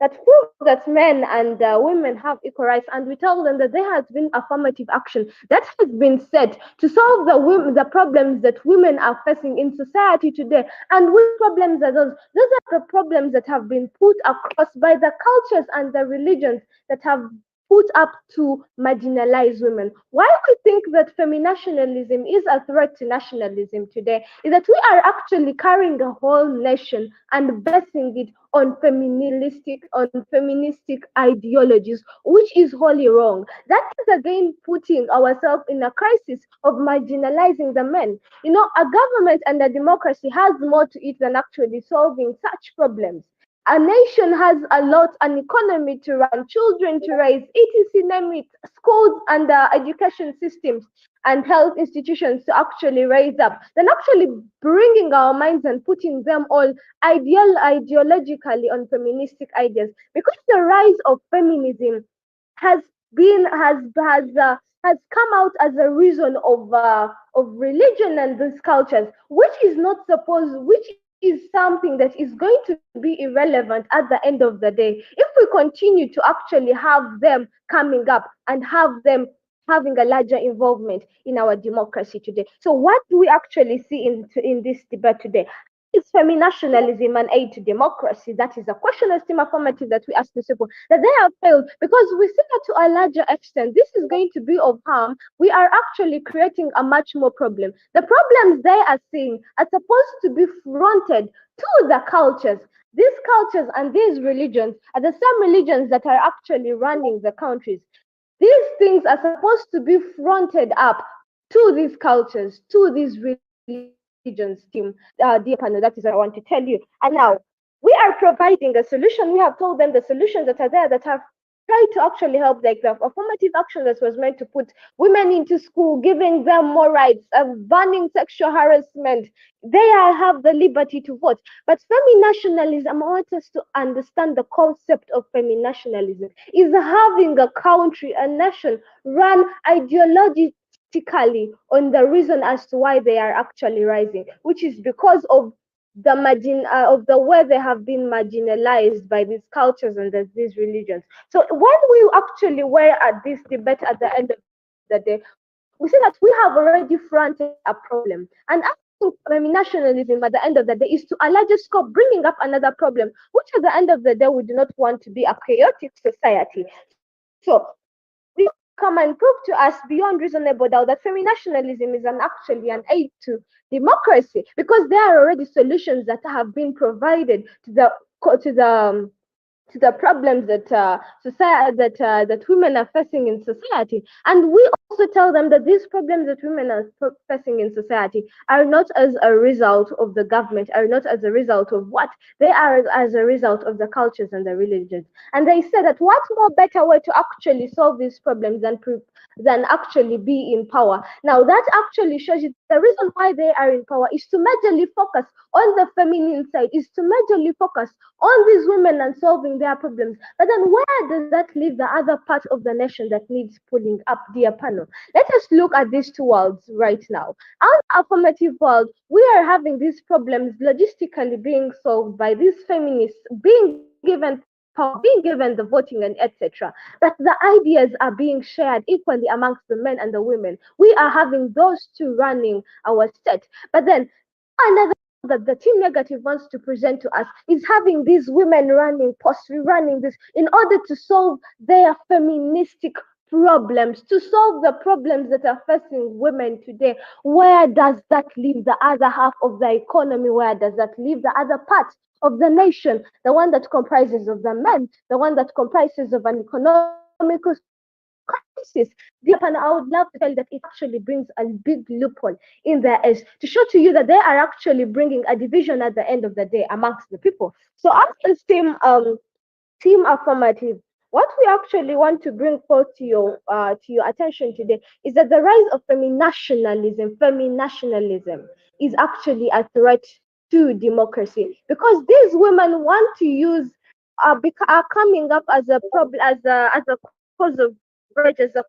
that prove that men and women have equal rights, and we tell them that there has been affirmative action that has been set to solve the problems that women are facing in society today. And which problems are those? Those are the problems that have been put across by the cultures and the religions that have put up to marginalize women. Why we think that feminationalism is a threat to nationalism today is that we are actually carrying a whole nation and basing it on feministic ideologies, which is wholly wrong. That is again putting ourselves in a crisis of marginalizing the men. You know, a government and a democracy has more to it than actually solving such problems. A nation has a lot, an economy to run, children to raise, etc. Name it, schools and education systems and health institutions to actually raise up, then actually bringing our minds and putting them all ideologically on feministic ideas. Because the rise of feminism has come out as a reason of religion and these cultures, which is not supposed, which is something that is going to be irrelevant at the end of the day if we continue to actually have them coming up and have them having a larger involvement in our democracy today. So what do we actually see in this debate today? Is feminationalism an aid to democracy? That is a question as team affirmative that we ask these people that they have failed, because we see that to a larger extent this is going to be of harm. We are actually creating a much more problem. The problems they are seeing are supposed to be fronted to the cultures. These cultures and these religions are the same religions that are actually running the countries. These things are supposed to be fronted up to these cultures, to these religions, team. Dear panel, that is what I want to tell you. And now we are providing a solution. We have told them the solutions that are there that have tried to actually help, like the affirmative action that was meant to put women into school, giving them more rights, banning sexual harassment. They have the liberty to vote. But feminationalism, I want us to understand the concept of feminationalism is having a country, a nation run ideologically on the reason as to why they are actually rising, which is because of of the way they have been marginalized by these cultures and these religions. So when we actually were at this debate at the end of the day, we see that we have already fronted a problem. And I think nationalism at the end of the day is to a larger scope bringing up another problem, which at the end of the day we do not want to be a chaotic society. So we come and prove to us beyond reasonable doubt that feminationalism is actually an aid to democracy, because there are already solutions that have been provided to the to the problems that society that women are facing in society. And we also tell them that these problems that women are facing in society are not as a result of the government, are not as a result of what they are, as a result of the cultures and the religions. And they say that what more better way to actually solve these problems than actually be in power. Now that actually shows you the reason why they are in power is to majorly focus on the feminine side, is to majorly focus on these women and solving their problems. But then where does that leave the other part of the nation that needs pulling up, dear panel? Let us look at these two worlds right now. On the affirmative world, we are having these problems logistically being solved by these feminists being given power, being given the voting and etc. But the ideas are being shared equally amongst the men and the women. We are having those two running our state. But then another that the team negative wants to present to us is having these women running, possibly running this in order to solve their feministic problems, to solve the problems that are facing women today. Where does that leave the other half of the economy? Where does that leave the other part of the nation, the one that comprises of the men, the one that comprises of an economical crisis? Dear Pan, I would love to tell you that it actually brings a big loophole in their edge to show to you that they are actually bringing a division at the end of the day amongst the people. So as team affirmative, what we actually want to bring forth to your attention today is that the rise of feminationalism is actually a threat to democracy, because these women want to use are coming up as a problem, as a cause of rage, as a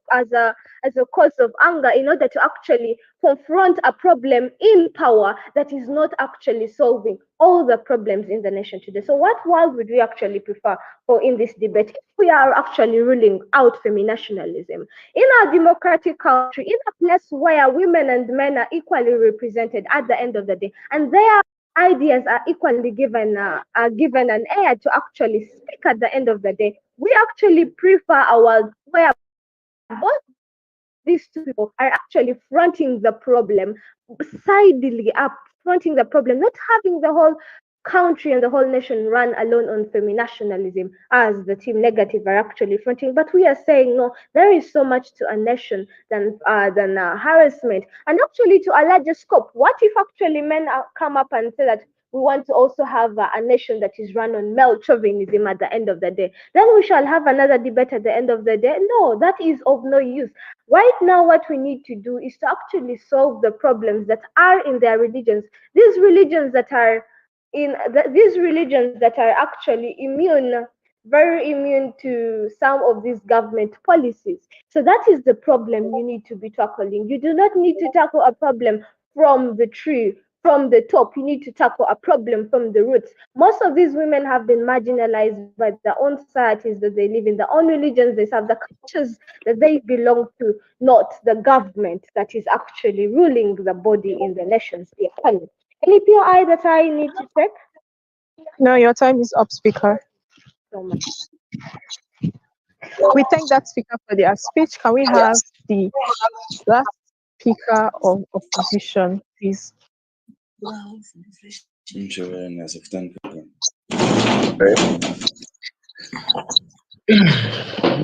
cause of anger, in order to actually confront a problem in power that is not actually solving all the problems in the nation today. So what world would we actually prefer for in this debate if we are actually ruling out feminationalism in our democratic country, in a place where women and men are equally represented at the end of the day, and their ideas are equally given an air to actually speak at the end of the day? We actually prefer a world where both these two people are actually fronting the problem sidely up, fronting the problem, not having the whole country and the whole nation run alone on feminationalism as the team negative are actually fronting. But we are saying no, there is so much to a nation than harassment, and actually to a larger scope. What if actually men come up and say that we want to also have a nation that is run on male chauvinism at the end of the day? Then we shall have another debate at the end of the day. No, that is of no use. Right now, what we need to do is to actually solve the problems that are in their religions. These religions that are these religions that are actually very immune to some of these government policies. So that is the problem you need to be tackling. You do not need to tackle a problem from the tree, from the top. You need to tackle a problem from the roots. Most of these women have been marginalized by their own societies that they live in, their own religions they serve, the cultures that they belong to, not the government that is actually ruling the body in the nations they are in. Any POI that I need to check? No, your time is up, speaker. So much. We thank that speaker for their speech. Can we have the last speaker of opposition, please?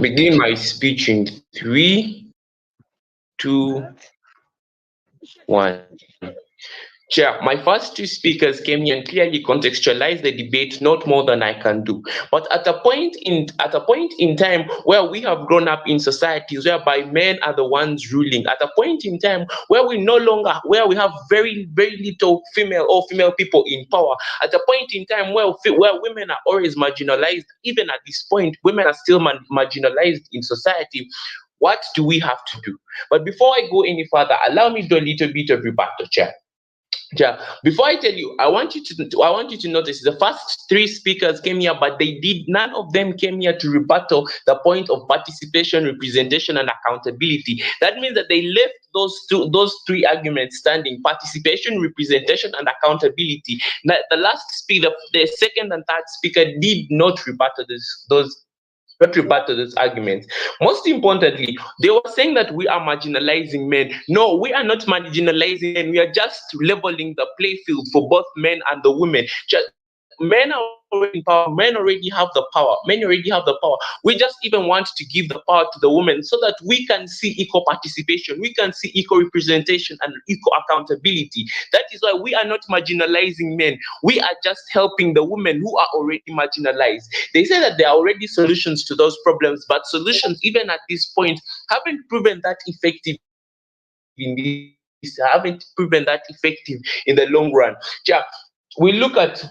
Begin my speech in 3, 2, 1. Chair, my first two speakers came here and clearly contextualized the debate not more than I can do. But at a point in time where we have grown up in societies whereby men are the ones ruling, at a point in time where we we have very, very little female people in power, at a point in time where women are always marginalized, even at this point, women are still marginalized in society. What do we have to do? But before I go any further, allow me to do a little bit of rebuttal, Chair. Yeah. Before I tell you, I want you to notice the first three speakers came here, but none of them came here to rebuttal the point of participation, representation, and accountability. That means that they left those three arguments standing: participation, representation, and accountability. Now, the last speaker, the second and third speaker, did not rebuttal those arguments. Most importantly, they were saying that we are marginalizing men. No, we are not marginalizing men. We are just leveling the play field for both men and the women. Men are already in power. Men already have the power. We just even want to give the power to the women so that we can see equal participation, we can see equal representation and equal accountability. That is why we are not marginalizing men. We are just helping the women who are already marginalized. They say that there are already solutions to those problems, but solutions, even at this point, haven't proven that effective in the long run. Yeah, we look at.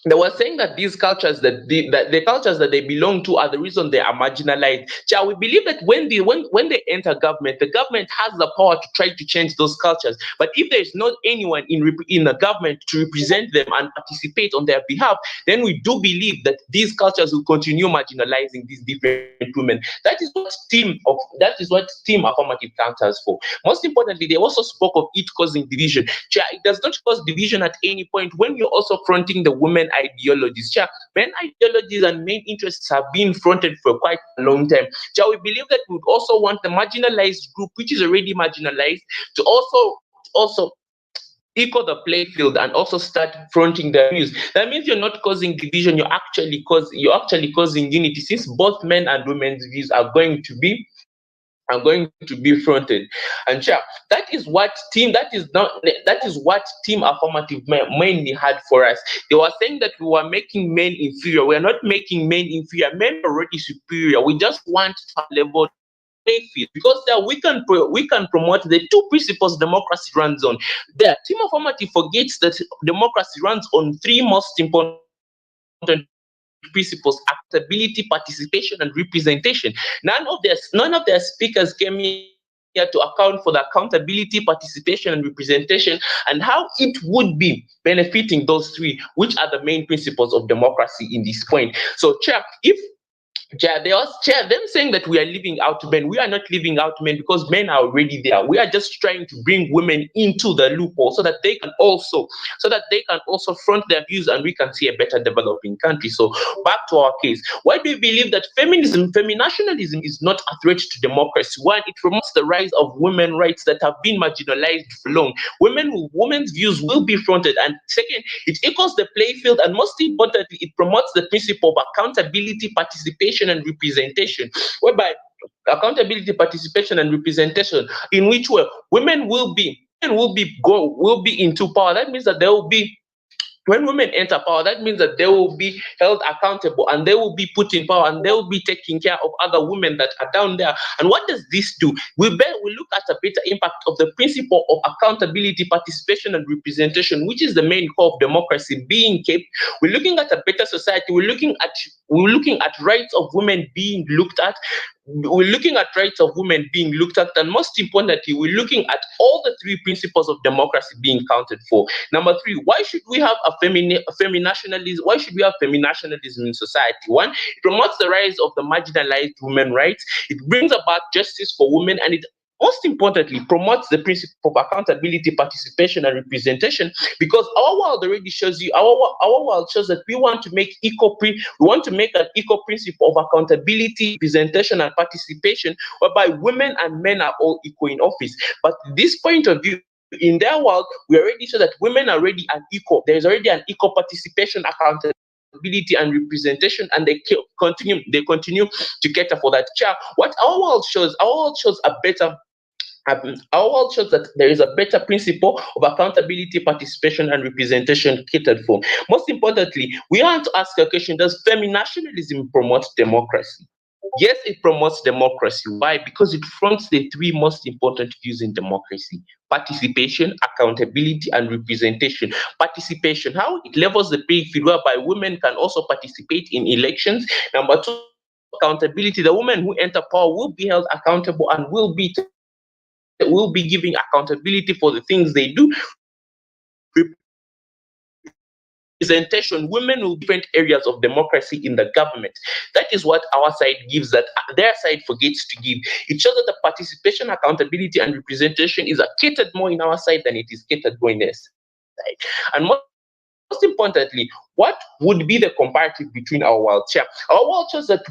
They were saying that these cultures, the cultures that they belong to, are the reason they are marginalized. Shall we believe that when they enter government, the government has the power to try to change those cultures? But if there is not anyone in the government to represent them and participate on their behalf, then we do believe that these cultures will continue marginalizing these different women. That is what team affirmative counters for. Most importantly, they also spoke of it causing division. It does not cause division at any point when you're also fronting the women ideologies. Men ideologies and main interests have been fronted for quite a long time. We believe that we would also want the marginalized group, which is already marginalized, to also equal the play field and also start fronting their views. That means you're not causing division, you're actually causing unity, since both men and women's views are going to be fronted. And that is what team affirmative mainly had for us. They were saying that we were making men inferior. We are not making men inferior. Men are already superior. We just want to level play field, because we can promote the two principles democracy runs on. The team affirmative forgets that democracy runs on three most important principles: accountability, participation, and representation. None of their speakers came here to account for the accountability, participation, and representation, and how it would be benefiting those three, which are the main principles of democracy in this point. So, them saying that we are leaving out men. We are not leaving out men, because men are already there. We are just trying to bring women into the loophole so that they can also front their views, and we can see a better developing country. So back to our case. Why do we believe that feminationalism is not a threat to democracy? One, it promotes the rise of women's rights that have been marginalized for long. Women's views will be fronted. And second, it equals the play field, and most importantly, it promotes the principle of accountability, participation, and representation, whereby accountability, participation, and representation, in which way women will be into power. That means that there will be, when women enter power, that means that they will be held accountable, and they will be put in power, and they will be taking care of other women that are down there. And what does this do? We look at a better impact of the principle of accountability, participation, and representation, which is the main core of democracy being kept. We're looking at a better society. We're looking at rights of women being looked at. we're looking at rights of women being looked at, and most importantly, we're looking at all the three principles of democracy being counted for. Number three, why should we have a feminationalism? Why should we have feminationalism in society? One, it promotes the rise of the marginalized women rights. It brings about justice for women, and it most importantly promotes the principle of accountability, participation, and representation, because our world already shows you, our world shows that we want to make we want to make an equal principle of accountability, representation, and participation, whereby women and men are all equal in office. But this point of view, in their world, we already show that women are already unequal. There is already an equal participation, accountability, and representation, and they continue to cater for that. What our world shows a better our world shows that there is a better principle of accountability, participation, and representation catered for. Most importantly, we want to ask a question: does feminationalism promote democracy? Yes, it promotes democracy. Why? Because it fronts the three most important views in democracy: participation, accountability, and representation. Participation, how it levels the playing field, whereby women can also participate in elections. Number two, accountability. The women who enter power will be held accountable and will be giving accountability for the things they do. Representation, women will be different areas of democracy in the government. That is what our side gives that their side forgets to give. It shows that the participation, accountability, and representation is catered more in our side than it is catered more in their side. And most importantly, what would be the comparative between our world? Our world shows that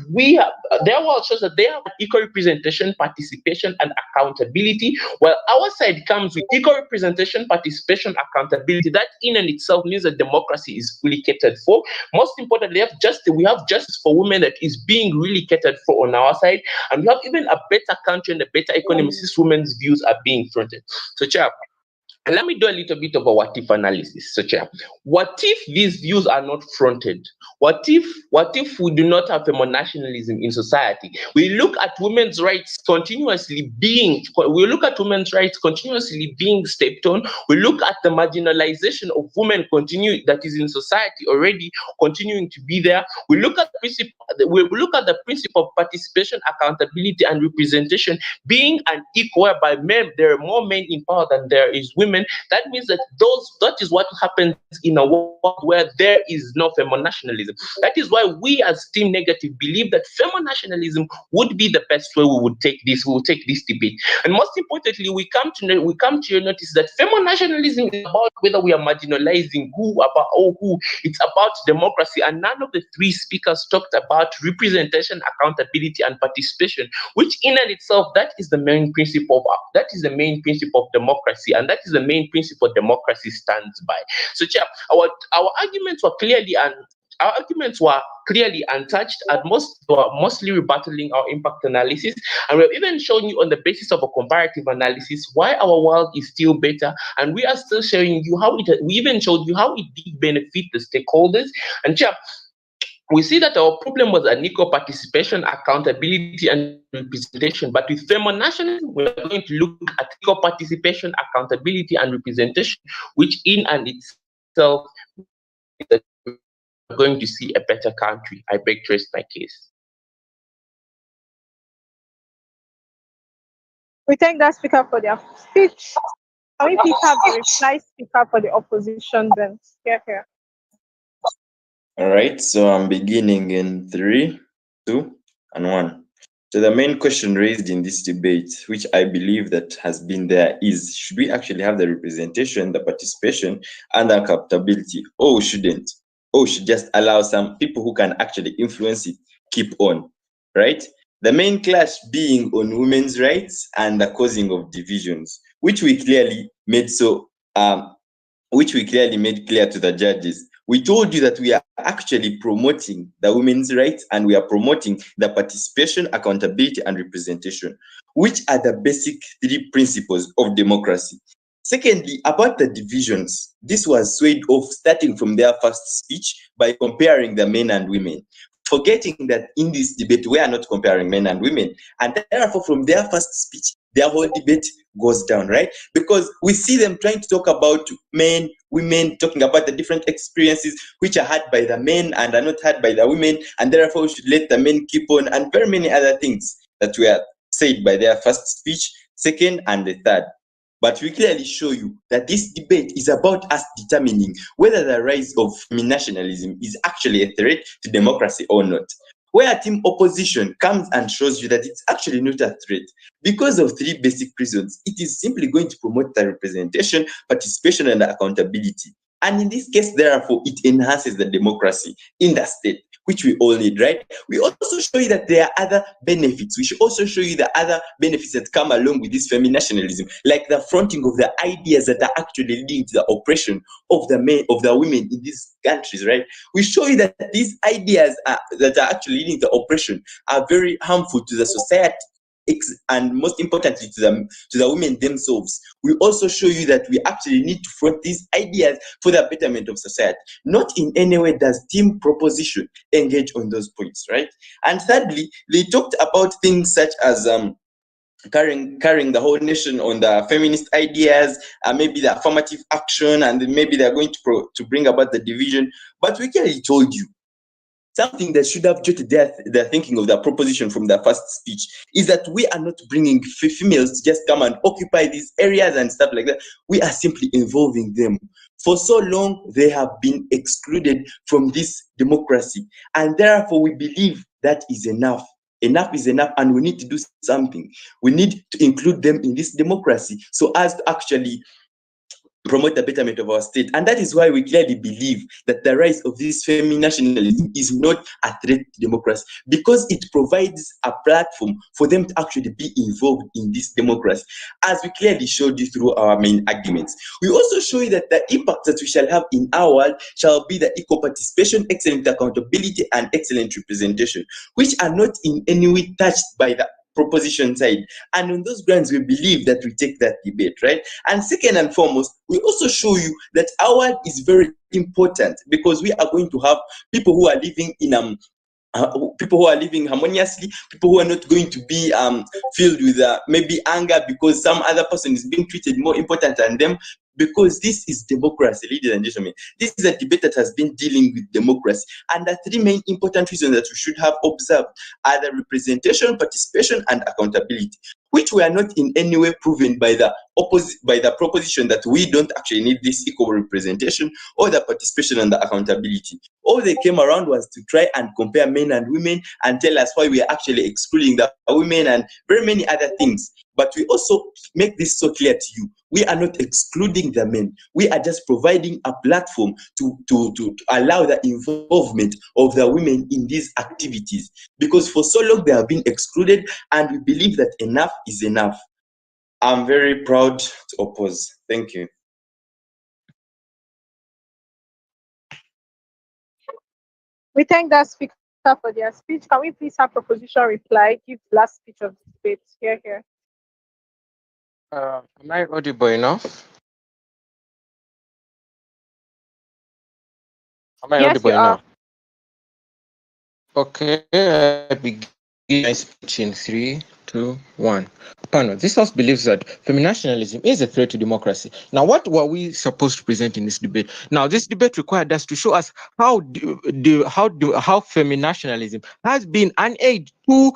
their world shows that they have equal representation, participation, and accountability, while our side comes with equal representation, participation, accountability. That in and itself means that democracy is fully catered for. Most importantly, we have justice for women that is being really catered for on our side, and we have even a better country and a better economy since women's views are being fronted. So, and let me do a little bit of a what if analysis. So, what if these views are not fronted? What if we do not have nationalism in society? We look at women's rights continuously being stepped on. We look at the marginalization of women that is in society already continuing to be there. We look at the principle of participation, accountability, and representation being an equal, whereby there are more men in power than there is women. That means that is what happens in a world where there is no feminationalism. That is why we as Team Negative believe that feminationalism would be the best way we would take this debate. And most importantly, we come to notice that feminationalism is about whether we are marginalizing who. It's about democracy, and none of the three speakers talked about representation, accountability, and participation, which in and itself, that is the main principle of democracy, and that is the main principle democracy stands by. So, our arguments were clearly untouched, and mostly rebattling our impact analysis, and we have even shown you on the basis of a comparative analysis why our world is still better, and we are still showing you we even showed you how it did benefit the stakeholders. And we see that our problem was unequal participation, accountability, and representation. But with feminationalism, we are going to look at equal participation, accountability, and representation, which in and itself is that we're going to see a better country. I beg to rest my case. We thank that speaker for their speech. Can we please have the reply speaker for the opposition then? Here. All right, so I'm beginning in 3, 2, and 1. So the main question raised in this debate, which I believe that has been there, is should we actually have the representation, the participation, and the accountability, or shouldn't? Or should just allow some people who can actually influence it keep on, right? The main clash being on women's rights and the causing of divisions, which we clearly made clear to the judges. We told you that we are actually promoting the women's rights, and we are promoting the participation, accountability, and representation, which are the basic 3 principles of democracy. Secondly, about the divisions, this was swayed off starting from their first speech by comparing the men and women, forgetting that in this debate we are not comparing men and women, and therefore from their first speech their whole debate goes down, right? Because we see them trying to talk about men, women, talking about the different experiences which are had by the men and are not had by the women, and therefore we should let the men keep on, and very many other things. that were said by their first speech, second, and the third. But we clearly show you that this debate is about us determining whether the rise of nationalism is actually a threat to democracy or not. Where team opposition comes and shows you that it's actually not a threat because of three basic reasons. It is simply going to promote the representation, participation, and accountability. And in this case, therefore, it enhances the democracy in the state, which we all need, right? We also show you that there are other benefits. We should also show you the other benefits that come along with this nationalism, like the fronting of the ideas that are actually leading to the oppression of the men, of the women in these countries, right? We show you that these ideas that are actually leading to oppression are very harmful to the society, and most importantly to the women themselves. We also show you that we actually need to front these ideas for the betterment of society. Not in any way does team proposition engage on those points, right? And thirdly, they talked about things such as carrying the whole nation on the feminist ideas, maybe the affirmative action, and then maybe they're going to bring about the division. But we clearly told you something that should have jotted their thinking of the proposition from their first speech is that we are not bringing females to just come and occupy these areas and stuff like that. We are simply involving them. For so long, they have been excluded from this democracy. And therefore, we believe that is enough. Enough is enough, and we need to do something. We need to include them in this democracy so as to actually promote the betterment of our state. And that is why we clearly believe that the rise of this nationalism is not a threat to democracy, because it provides a platform for them to actually be involved in this democracy, as we clearly showed you through our main arguments. We also show you that the impact that we shall have in our world shall be the equal participation, excellent accountability, and excellent representation, which are not in any way touched by the proposition side. And on those grounds, we believe that we take that debate, right? And second and foremost, we also show you that our world is very important, because we are going to have people who are living in people who are living harmoniously, people who are not going to be filled with maybe anger because some other person is being treated more important than them, because this is democracy, ladies and gentlemen. This is a debate that has been dealing with democracy. And the three main important reasons that we should have observed are the representation, participation, and accountability, which were not in any way proven by the proposition that we don't actually need this equal representation or the participation and the accountability. All they came around was to try and compare men and women and tell us why we are actually excluding the women and very many other things. But we also make this so clear to you. We are not excluding the men. We are just providing a platform to allow the involvement of the women in these activities. Because for so long they have been excluded, and we believe that enough is enough. I'm very proud to oppose. Thank you. We thank that speaker for their speech. Can we please have proposition reply? Give the last speech of the debate. Here. Am I audible enough? Am I Yes, audible you are. enough? Okay, I begin my speech in 3, 2, 1. Panel, this house believes that feminationalism is a threat to democracy. Now, what were we supposed to present in this debate? Now, this debate required us to show us how feminationalism has been an aid to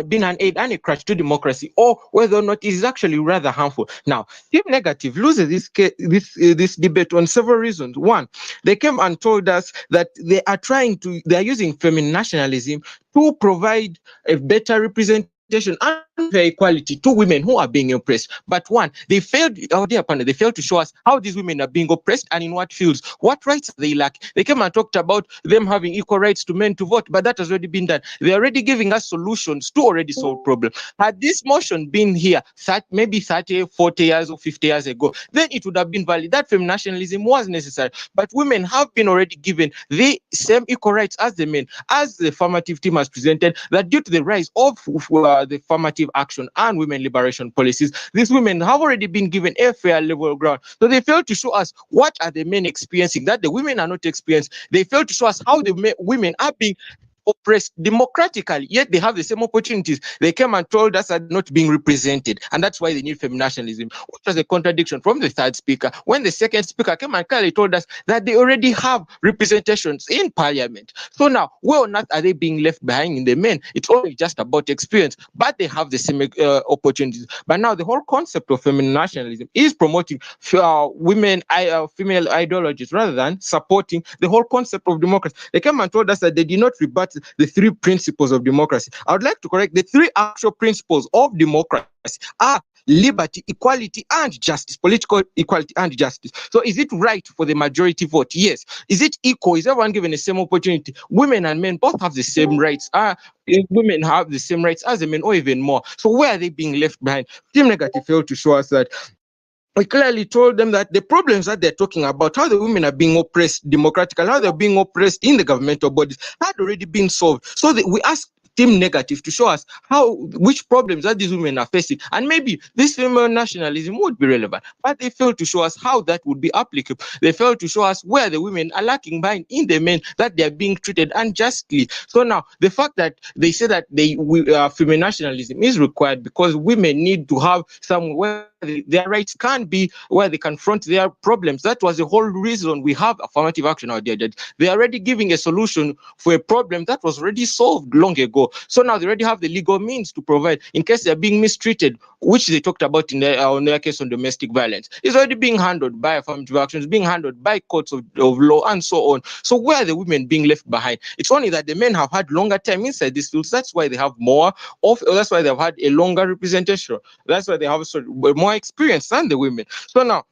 been an aid and a crutch to democracy, or whether or not it is actually rather harmful. Now, Team Negative loses this debate on several reasons. One, they came and told us that they are using feminationalism to provide a better representation and fair equality to women who are being oppressed. But one, they failed to show us how these women are being oppressed and in what fields, what rights they lack. They came and talked about them having equal rights to men to vote, but that has already been done. They're already giving us solutions to already solve problems. Had this motion been here maybe 30, 40 years or 50 years ago, then it would have been valid. That feminationalism was necessary. But women have been already given the same equal rights as the men, as the affirmative team has presented, that due to the rise of the affirmative action and women liberation policies, these women have already been given a fair level ground. So they fail to show us what are the men experiencing that the women are not experiencing. They fail to show us how the women are being oppressed democratically, yet they have the same opportunities. They came and told us that not being represented, and that's why they need feminationalism, which was a contradiction from the third speaker. When the second speaker came and clearly told us that they already have representations in parliament. So now, where on earth are they being left behind in the men? It's only just about experience, but they have the same opportunities. But now the whole concept of feminine nationalism is promoting female ideologies rather than supporting the whole concept of democracy. They came and told us that they did not rebut the three principles of democracy. I would like to correct the three actual principles of democracy are liberty, equality, and justice, political equality and justice. So is it right for the majority vote? Yes. Is it equal? Is everyone given the same opportunity? Women and men both have the same rights. Women have the same rights as the men or even more. So where are they being left behind? Team Negative failed to show us that. We clearly told them that the problems that they're talking about, how the women are being oppressed democratically, how they're being oppressed in the governmental bodies, had already been solved. So we asked Team Negative to show us which problems that these women are facing, and maybe this female nationalism would be relevant. But they failed to show us how that would be applicable. They failed to show us where the women are lacking behind in the men, that they are being treated unjustly. So now the fact that they say that female nationalism is required because women need to have somewhere their rights can be, where they confront their problems. That was the whole reason we have affirmative action, our dear judge. They are already giving a solution for a problem that was already solved long ago. So now they already have the legal means to provide in case they're being mistreated, which they talked about in their case on domestic violence. It's already being handled by affirmative actions, being handled by courts of law and so on. So where are the women being left behind? It's only that the men have had longer time inside these fields. That's why they have more that's why they've had a longer representation. That's why they have more experience than the women. So now,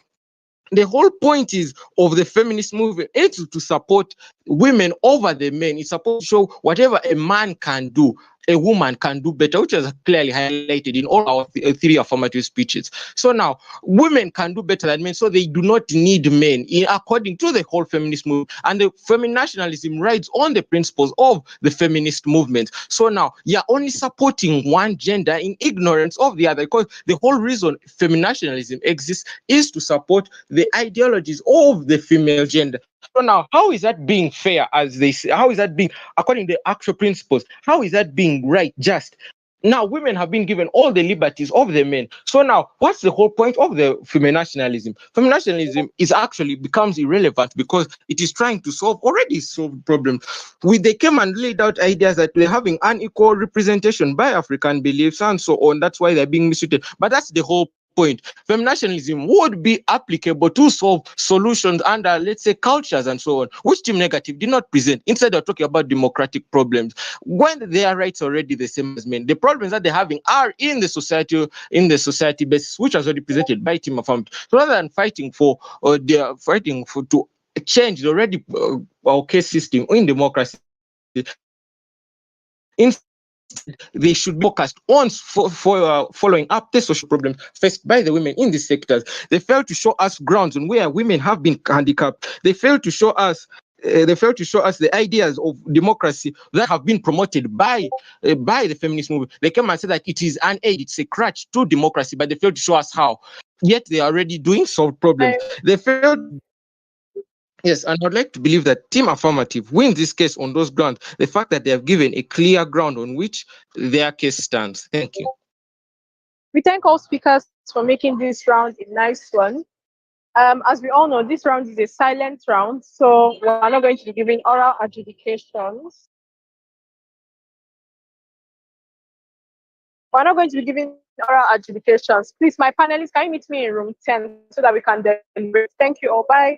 the whole point is of the feminist movement is to support women over the men. It's supposed to show whatever a man can do, a woman can do better, which is clearly highlighted in all our three affirmative speeches. So now, women can do better than men, so they do not need men, according to the whole feminist movement. And the feminine nationalism rides on the principles of the feminist movement. So now, you're only supporting one gender in ignorance of the other, because the whole reason feminine nationalism exists is to support the ideologies of the female gender. So now, how is that being fair, as they say? How is that being, according to the actual principles, how is that being right, just? Now, women have been given all the liberties of the men. So now, what's the whole point of the female nationalism? Female nationalism is actually becomes irrelevant because it is trying to solve already solved problems. They came and laid out ideas that we're having unequal representation by African beliefs and so on. That's why they're being mistreated. But that's the whole point. Feminationalism would be applicable to solve solutions under, let's say, cultures and so on, which Team Negative did not present. Instead, they're talking about democratic problems when their rights are already the same as men. The problems that they're having are in the society basis, which was already presented by Team Affirmative. So rather than fighting for, they're fighting for to change the already okay system in democracy. They should be focused on following up the social problems faced by the women in these sectors. They failed to show us grounds on where women have been handicapped. They failed to show us the ideas of democracy that have been promoted by the feminist movement. They came and said that it is an aid, it's a crutch to democracy, but they failed to show us how. Yet they are already doing solved problems. They failed. Yes, and I'd like to believe that Team Affirmative wins this case on those grounds. The fact that they have given a clear ground on which their case stands. Thank you. We thank all speakers for making this round a nice one. As we all know, this round is a silent round, so we're not going to be giving oral adjudications. We're not going to be giving oral adjudications. Please, my panelists, can you meet me in room 10 so that we can deliberate? Thank you all. Bye.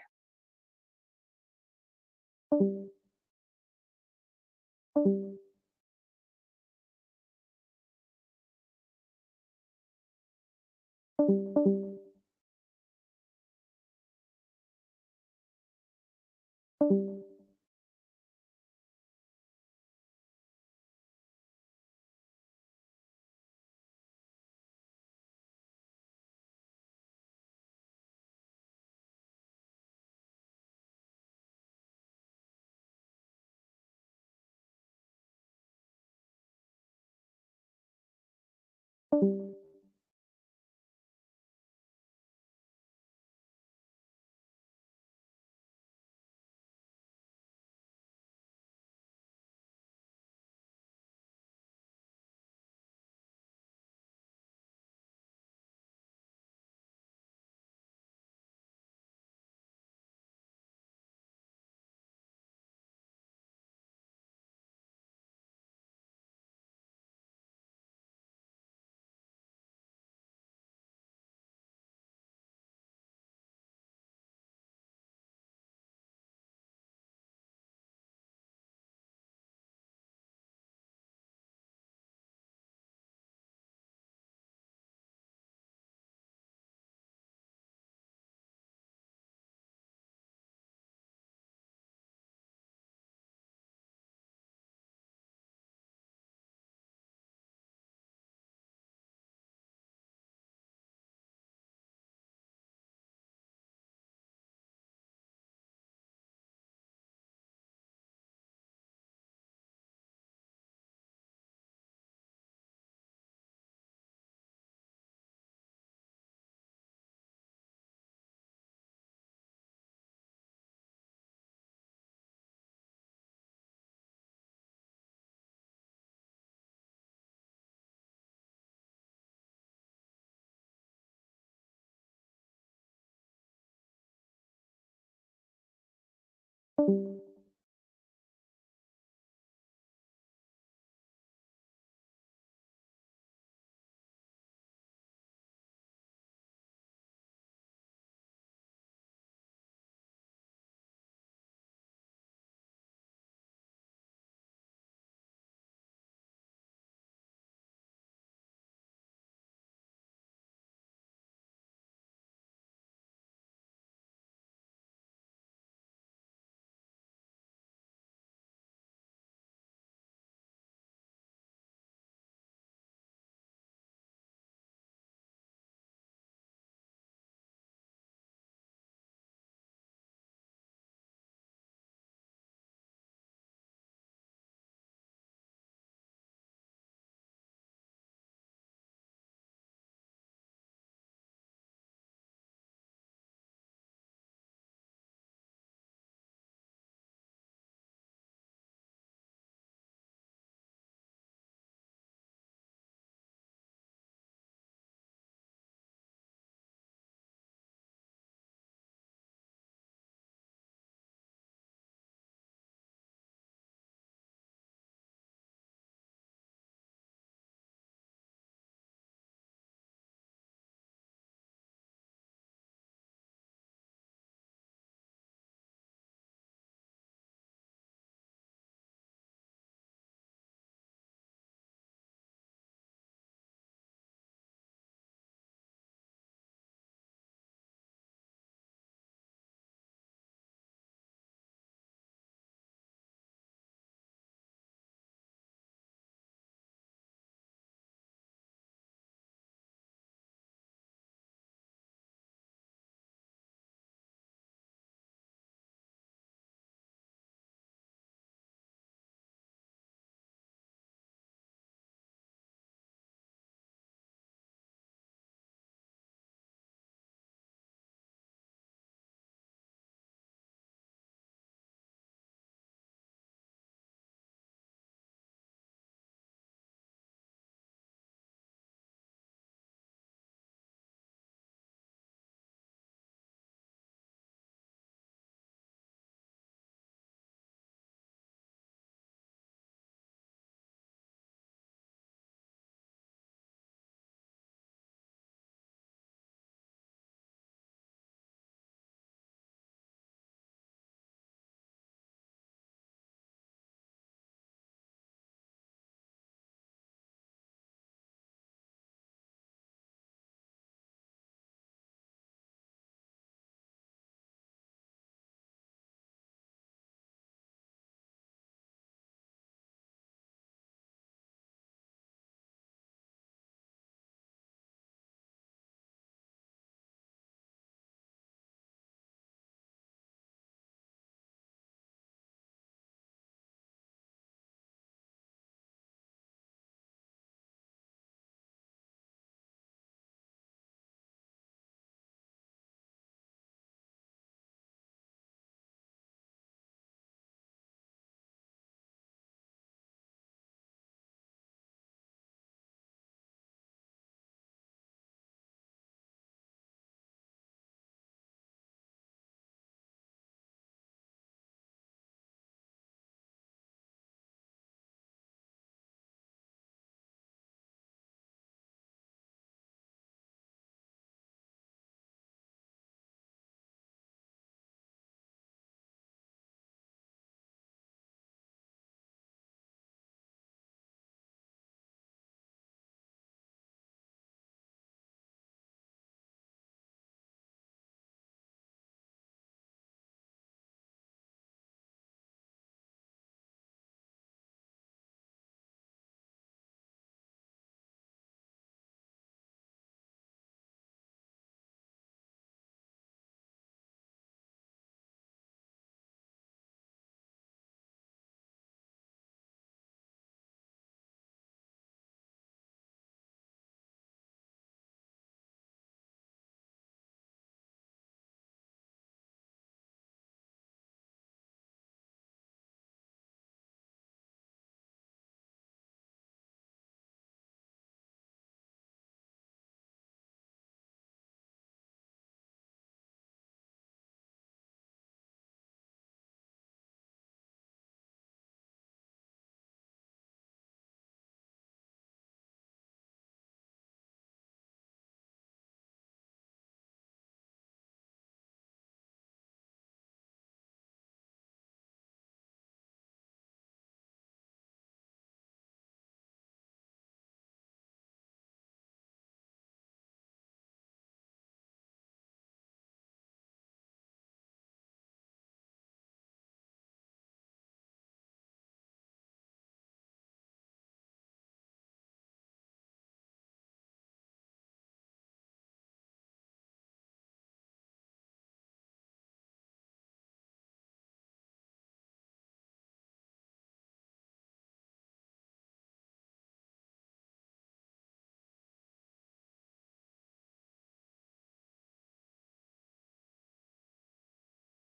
you.